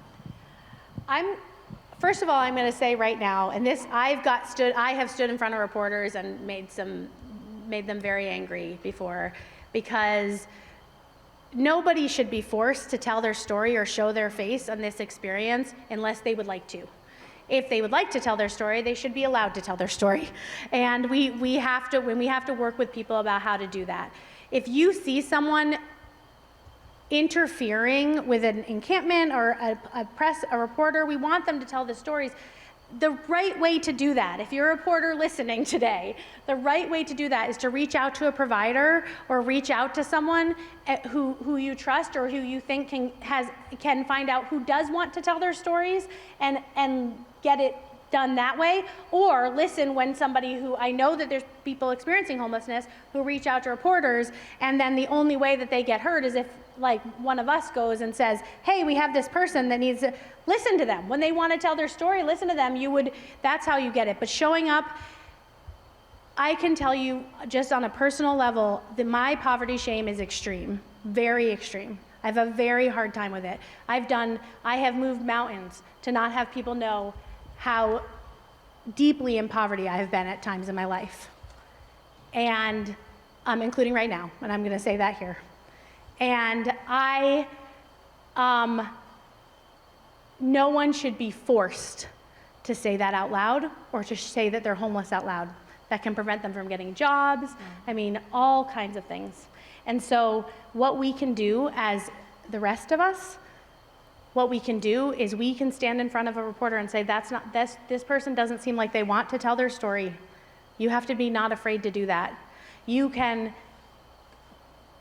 First of all, I'm going to say right now, and this, I have stood in front of reporters and made them very angry before, because nobody should be forced to tell their story or show their face on this experience unless they would like to. If they would like to tell their story, they should be allowed to tell their story. And we have to work with people about how to do that. If you see someone interfering with an encampment or a reporter, we want them to tell the stories. The right way to do that, if you're a reporter listening today, the right way to do that is to reach out to a provider or reach out to someone who you trust or who you think can find out who does want to tell their stories and get it done that way, or listen when somebody who, I know that there's people experiencing homelessness who reach out to reporters, and then the only way that they get heard is if like one of us goes and says, hey, we have this person that needs to listen to them. When they want to tell their story, listen to them. That's how you get it. But showing up, I can tell you just on a personal level that my poverty shame is extreme, very extreme. I have a very hard time with it. I have moved mountains to not have people know how deeply in poverty I have been at times in my life. And including right now, and I'm gonna say that here. And no one should be forced to say that out loud or to say that they're homeless out loud. That can prevent them from getting jobs. I mean, all kinds of things. And so what we can do as the rest of us, what we can do is we can stand in front of a reporter and say, this person doesn't seem like they want to tell their story. You have to be not afraid to do that. You can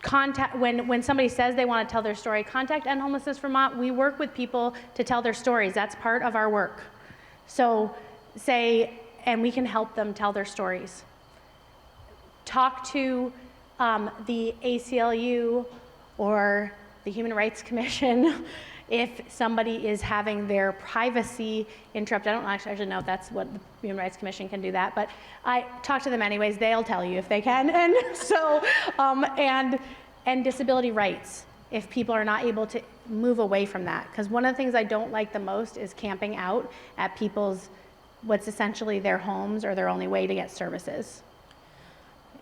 contact, when somebody says they want to tell their story, contact End Homelessness Vermont. We work with people to tell their stories. That's part of our work. So and we can help them tell their stories. Talk to the ACLU or the Human Rights Commission if somebody is having their privacy interrupted. I don't actually know if that's what the Human Rights Commission can do that, but I talk to them anyways. They'll tell you if they can. And so, and disability rights, if people are not able to move away from that. Because one of the things I don't like the most is camping out at people's, what's essentially their homes or their only way to get services.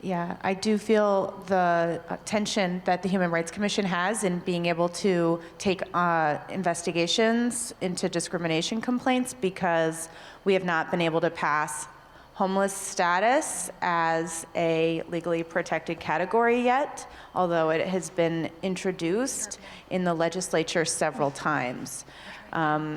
Yeah, I do feel the tension that the Human Rights Commission has in being able to take investigations into discrimination complaints, because we have not been able to pass homeless status as a legally protected category yet, although it has been introduced in the legislature several times.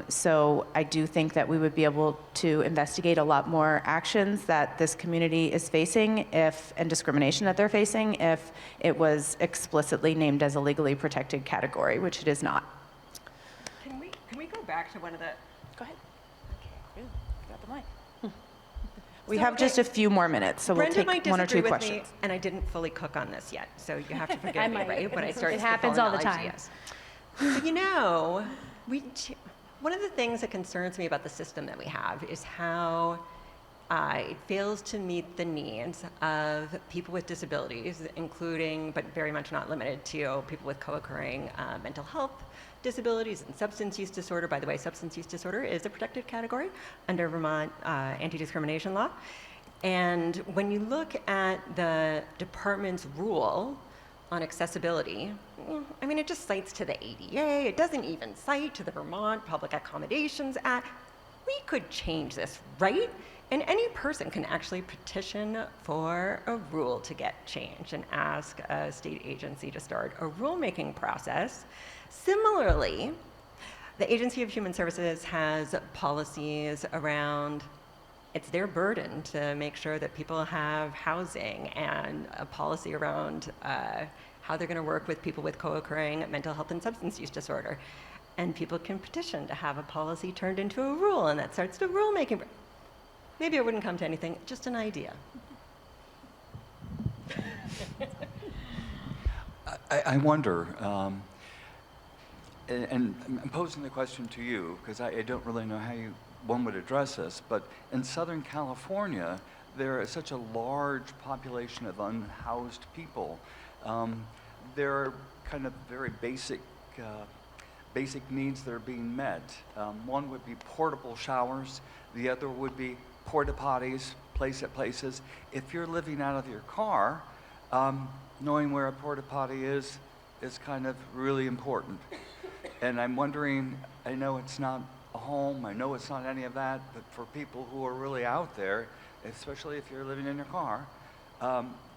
So I do think that we would be able to investigate a lot more actions that this community is facing and discrimination that they're facing if it was explicitly named as a legally protected category, which it is not. Can we go back to one of the... Go ahead. Okay. Got the mic. We have just a few more minutes, so Brenda we'll might take one or two disagree with questions. me, and I didn't fully cook on this yet, so you have to forgive me, right? When I start It happens all the time. But you know, one of the things that concerns me about the system that we have is how it fails to meet the needs of people with disabilities, including, but very much not limited to, people with co-occurring mental health disabilities and substance use disorder. By the way, substance use disorder is a protected category under Vermont anti-discrimination law. And when you look at the department's rule on accessibility, I mean, it just cites to the ADA. It doesn't even cite to the Vermont Public Accommodations Act. We could change this, right? And any person can actually petition for a rule to get changed and ask a state agency to start a rulemaking process. Similarly, the Agency of Human Services has policies around, it's their burden to make sure that people have housing, and a policy around how they're going to work with people with co-occurring mental health and substance use disorder. And people can petition to have a policy turned into a rule, and that starts the rulemaking. Maybe it wouldn't come to anything, just an idea. I wonder, and I'm posing the question to you because I don't really know how one would address this, but in Southern California, there is such a large population of unhoused people. There are kind of very basic needs that are being met. One would be portable showers. The other would be porta potties, places. If you're living out of your car, knowing where a porta potty is kind of really important. And I'm wondering, I know it's not a home, I know it's not any of that, but for people who are really out there, especially if you're living in your car,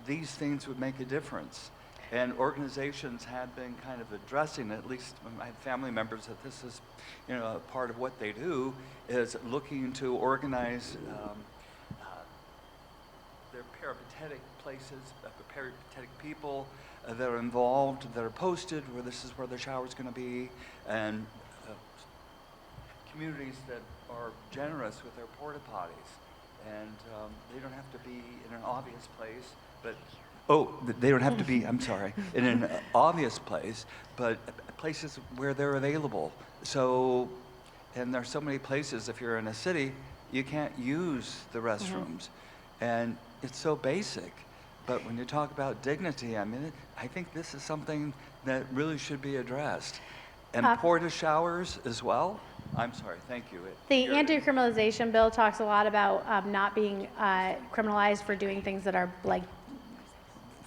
these things would make a difference. And organizations have been kind of addressing, at least I have family members that this is, part of what they do, is looking to organize their peripatetic places, peripatetic people that are involved, that are posted where this is where the shower's going to be, and communities that are generous with their porta potties. And they don't have to be in an obvious place, but they don't have to be, I'm sorry, in an obvious place, but places where they're available. So, and there's so many places, if you're in a city, you can't use the restrooms. And it's so basic. But when you talk about dignity, I mean, I think this is something that really should be addressed. And porta showers as well? I'm sorry, thank you. The anti-criminalization bill talks a lot about not being criminalized for doing things that are like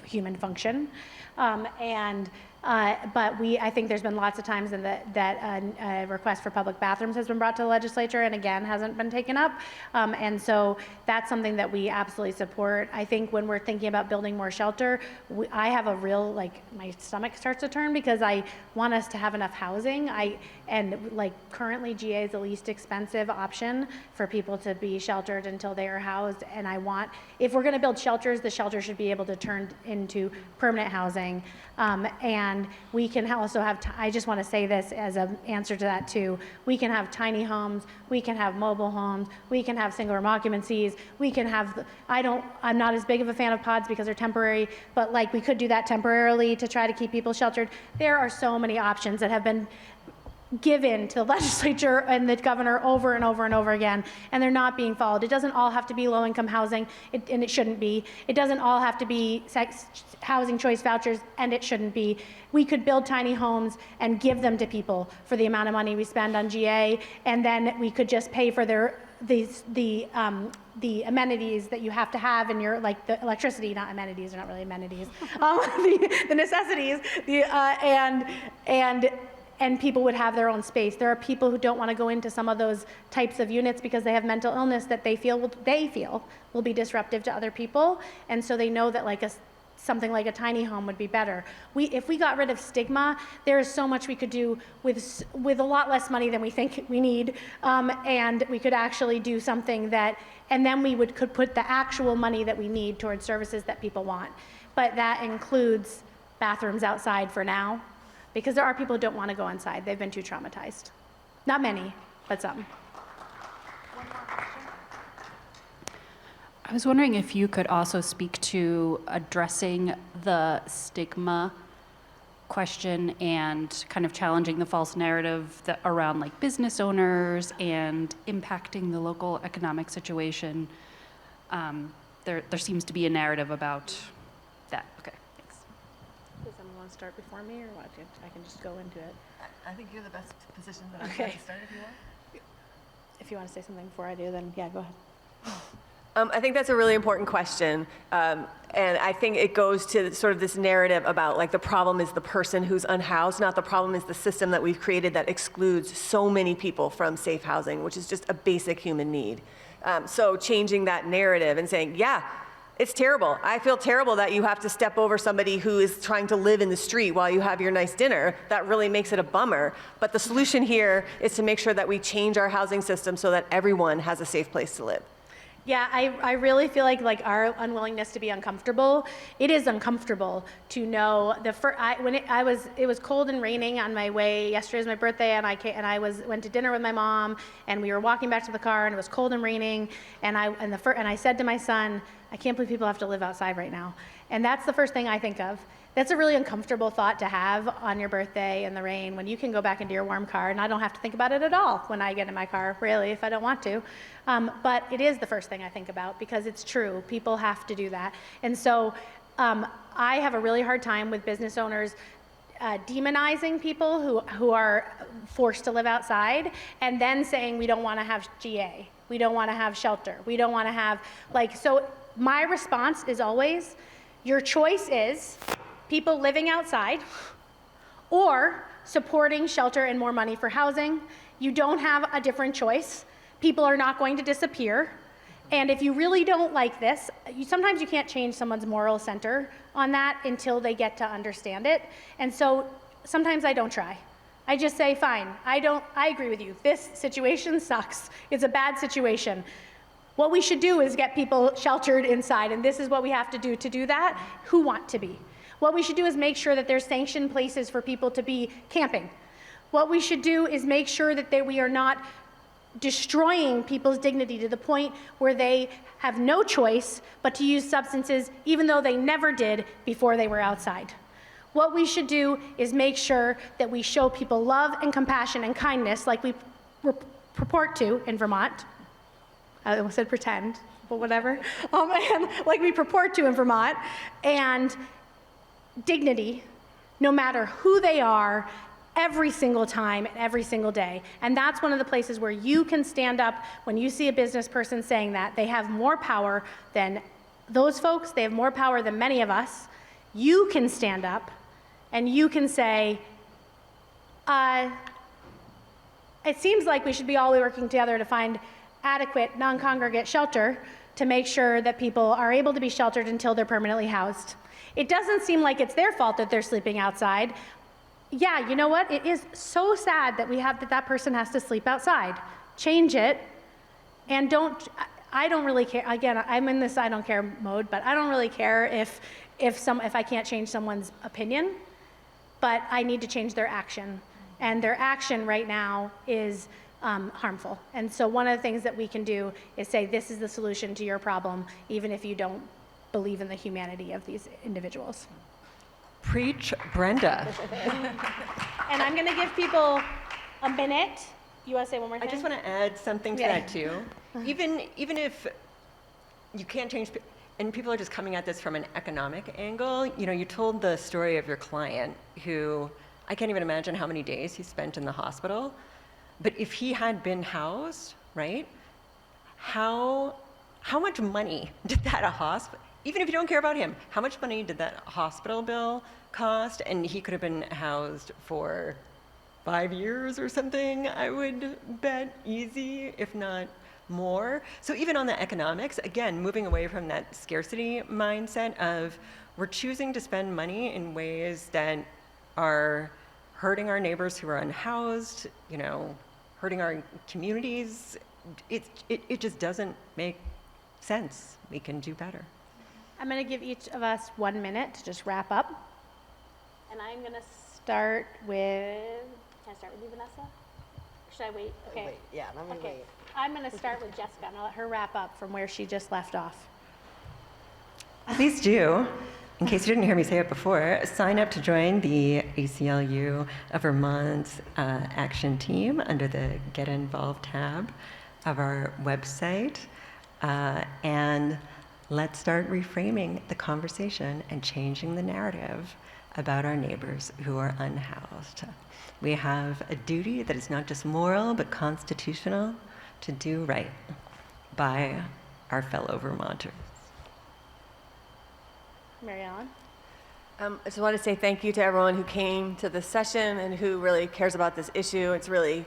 human function. But I think there's been lots of times that a request for public bathrooms has been brought to the legislature and again hasn't been taken up. And so that's something that we absolutely support. I think when we're thinking about building more shelter, I have a real, my stomach starts to turn because I want us to have enough housing. Currently GA is the least expensive option for people to be sheltered until they are housed. And if we're gonna build shelters, the shelter should be able to turn into permanent housing. And we can also have, I just want to say this as an answer to that too, we can have tiny homes, we can have mobile homes, we can have single room occupancies, we can have, I'm not as big of a fan of pods because they're temporary, but we could do that temporarily to try to keep people sheltered. There are so many options that have been given to the legislature and the governor over and over and over again, and they're not being followed. It doesn't all have to be low-income housing, and it shouldn't be. It doesn't all have to be housing choice vouchers, and it shouldn't be. We could build tiny homes and give them to people for the amount of money we spend on GA, and then we could just pay for the amenities that you have to have in your, the electricity, not amenities, they're not really amenities, the necessities, and people would have their own space. There are people who don't want to go into some of those types of units because they have mental illness that they feel will be disruptive to other people, and so they know that something like a tiny home would be better. If we got rid of stigma, there is so much we could do with a lot less money than we think we need, and we could actually do something and then we could put the actual money that we need towards services that people want. But that includes bathrooms outside for now, because there are people who don't want to go inside. They've been too traumatized. Not many, but some. I was wondering if you could also speak to addressing the stigma question and kind of challenging the false narrative around business owners and impacting the local economic situation. There seems to be a narrative about that. Okay, thanks. Does someone want to start before me, or what? I can just go into it. I think you're the best position that I Okay. can start if you want. If you want to say something before I do, then yeah, go ahead. I think that's a really important question, and I think it goes to sort of this narrative about the problem is the person who's unhoused, not the problem is the system that we've created that excludes so many people from safe housing, which is just a basic human need. So changing that narrative and saying, yeah, it's terrible. I feel terrible that you have to step over somebody who is trying to live in the street while you have your nice dinner. That really makes it a bummer. But the solution here is to make sure that we change our housing system so that everyone has a safe place to live. Yeah, I really feel like our unwillingness to be uncomfortable, it is uncomfortable to know it was cold and raining on my way. Yesterday was my birthday, and I went to dinner with my mom, and we were walking back to the car, and it was cold and raining, and I said to my son, I can't believe people have to live outside right now. And that's the first thing I think of. That's a really uncomfortable thought to have on your birthday in the rain when you can go back into your warm car, and I don't have to think about it at all when I get in my car, really, if I don't want to. But it is the first thing I think about because it's true. People have to do that. And so I have a really hard time with business owners demonizing people who are forced to live outside and then saying we don't want to have GA, we don't want to have shelter, we don't want to have, so my response is always, your choice is people living outside or supporting shelter and more money for housing. You don't have a different choice. People are not going to disappear. And if you really don't like this, sometimes you can't change someone's moral center on that until they get to understand it. And so sometimes I don't try. I just say, fine, I agree with you. This situation sucks. It's a bad situation. What we should do is get people sheltered inside, and this is what we have to do that, who want to be. What we should do is make sure that there's sanctioned places for people to be camping. What we should do is make sure that we are not destroying people's dignity to the point where they have no choice but to use substances even though they never did before they were outside. What we should do is make sure that we show people love and compassion and kindness like we purport to in Vermont. I almost said pretend, but whatever. And like we purport to in Vermont, and dignity, no matter who they are, every single time, every single day. And that's one of the places where you can stand up when you see a business person saying that. They have more power than those folks. They have more power than many of us. You can stand up and you can say, it seems like we should be all working together to find adequate non-congregate shelter to make sure that people are able to be sheltered until they're permanently housed. It doesn't seem like it's their fault that they're sleeping outside. Yeah, you know what? It is so sad that that person has to sleep outside. Change it, and I don't really care. Again, I'm in this I don't care mode, but I don't really care if I can't change someone's opinion, but I need to change their action. And their action right now is harmful. And so one of the things that we can do is say, this is the solution to your problem, even if you don't believe in the humanity of these individuals. Preach, Brenda. And I'm going to give people a minute. You want to say one more thing? I just want to add something to that too. Even if you can't change, and people are just coming at this from an economic angle, you told the story of your client who, I can't even imagine how many days he spent in the hospital. But if he had been housed, right, how much money did that hospital, even if you don't care about him, how much money did that hospital bill cost? And he could have been housed for 5 years or something, I would bet, easy, if not more. So even on the economics, again, moving away from that scarcity mindset of we're choosing to spend money in ways that are hurting our neighbors who are unhoused, hurting our communities, it just doesn't make sense. We can do better. I'm going to give each of us 1 minute to just wrap up. And I'm going to start with, can I start with you, Vanessa? Or should I wait? Okay. Wait, yeah, I'm going to wait. I'm going to start with Jessica. I'm going to let her wrap up from where she just left off. Please do. In case you didn't hear me say it before, sign up to join the ACLU of Vermont's action team under the Get Involved tab of our website. And let's start reframing the conversation and changing the narrative about our neighbors who are unhoused. We have a duty that is not just moral, but constitutional to do right by our fellow Vermonters. Mary Ellen? I just want to say thank you to everyone who came to this session and who really cares about this issue. It's really,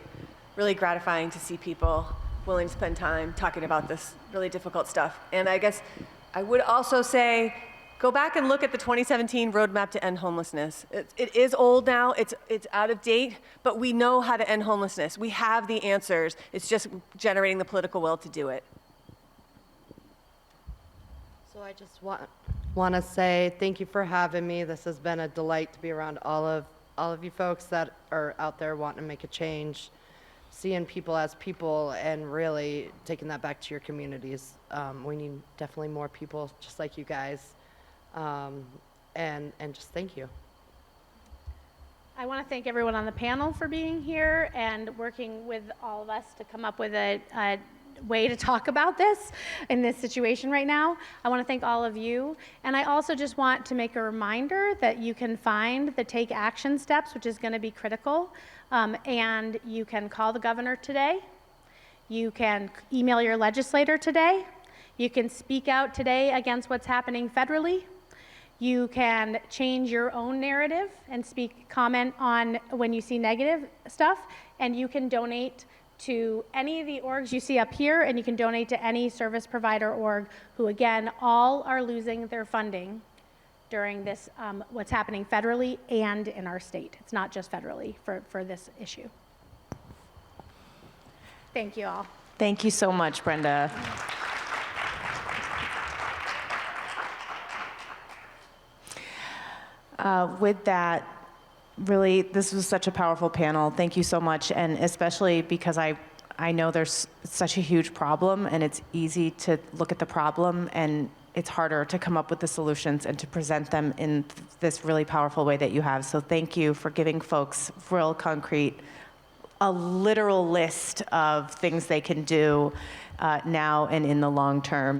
really gratifying to see people willing to spend time talking about this really difficult stuff. And I guess I would also say, go back and look at the 2017 Roadmap to End Homelessness. It is old now, it's out of date, but we know how to end homelessness. We have the answers. It's just generating the political will to do it. So I just want to say thank you for having me. This has been a delight to be around all of you folks that are out there wanting to make a change, seeing people as people, and really taking that back to your communities. We need definitely more people just like you guys, and just thank you. I want to thank everyone on the panel for being here and working with all of us to come up with a way to talk about this in this situation right now. I want to thank all of you. And I also just want to make a reminder that you can find the Take Action steps, which is going to be critical. And you can call the governor today. You can email your legislator today. You can speak out today against what's happening federally. You can change your own narrative and comment on when you see negative stuff. And you can donate to any of the orgs you see up here, and you can donate to any service provider org who, again, all are losing their funding during this, what's happening federally and in our state. It's not just federally for this issue. Thank you all. Thank you so much, Brenda. With that, really, this was such a powerful panel. Thank you so much, and especially because I know there's such a huge problem, and it's easy to look at the problem, and it's harder to come up with the solutions and to present them in this really powerful way that you have. So thank you for giving folks real concrete, a literal list of things they can do now and in the long term.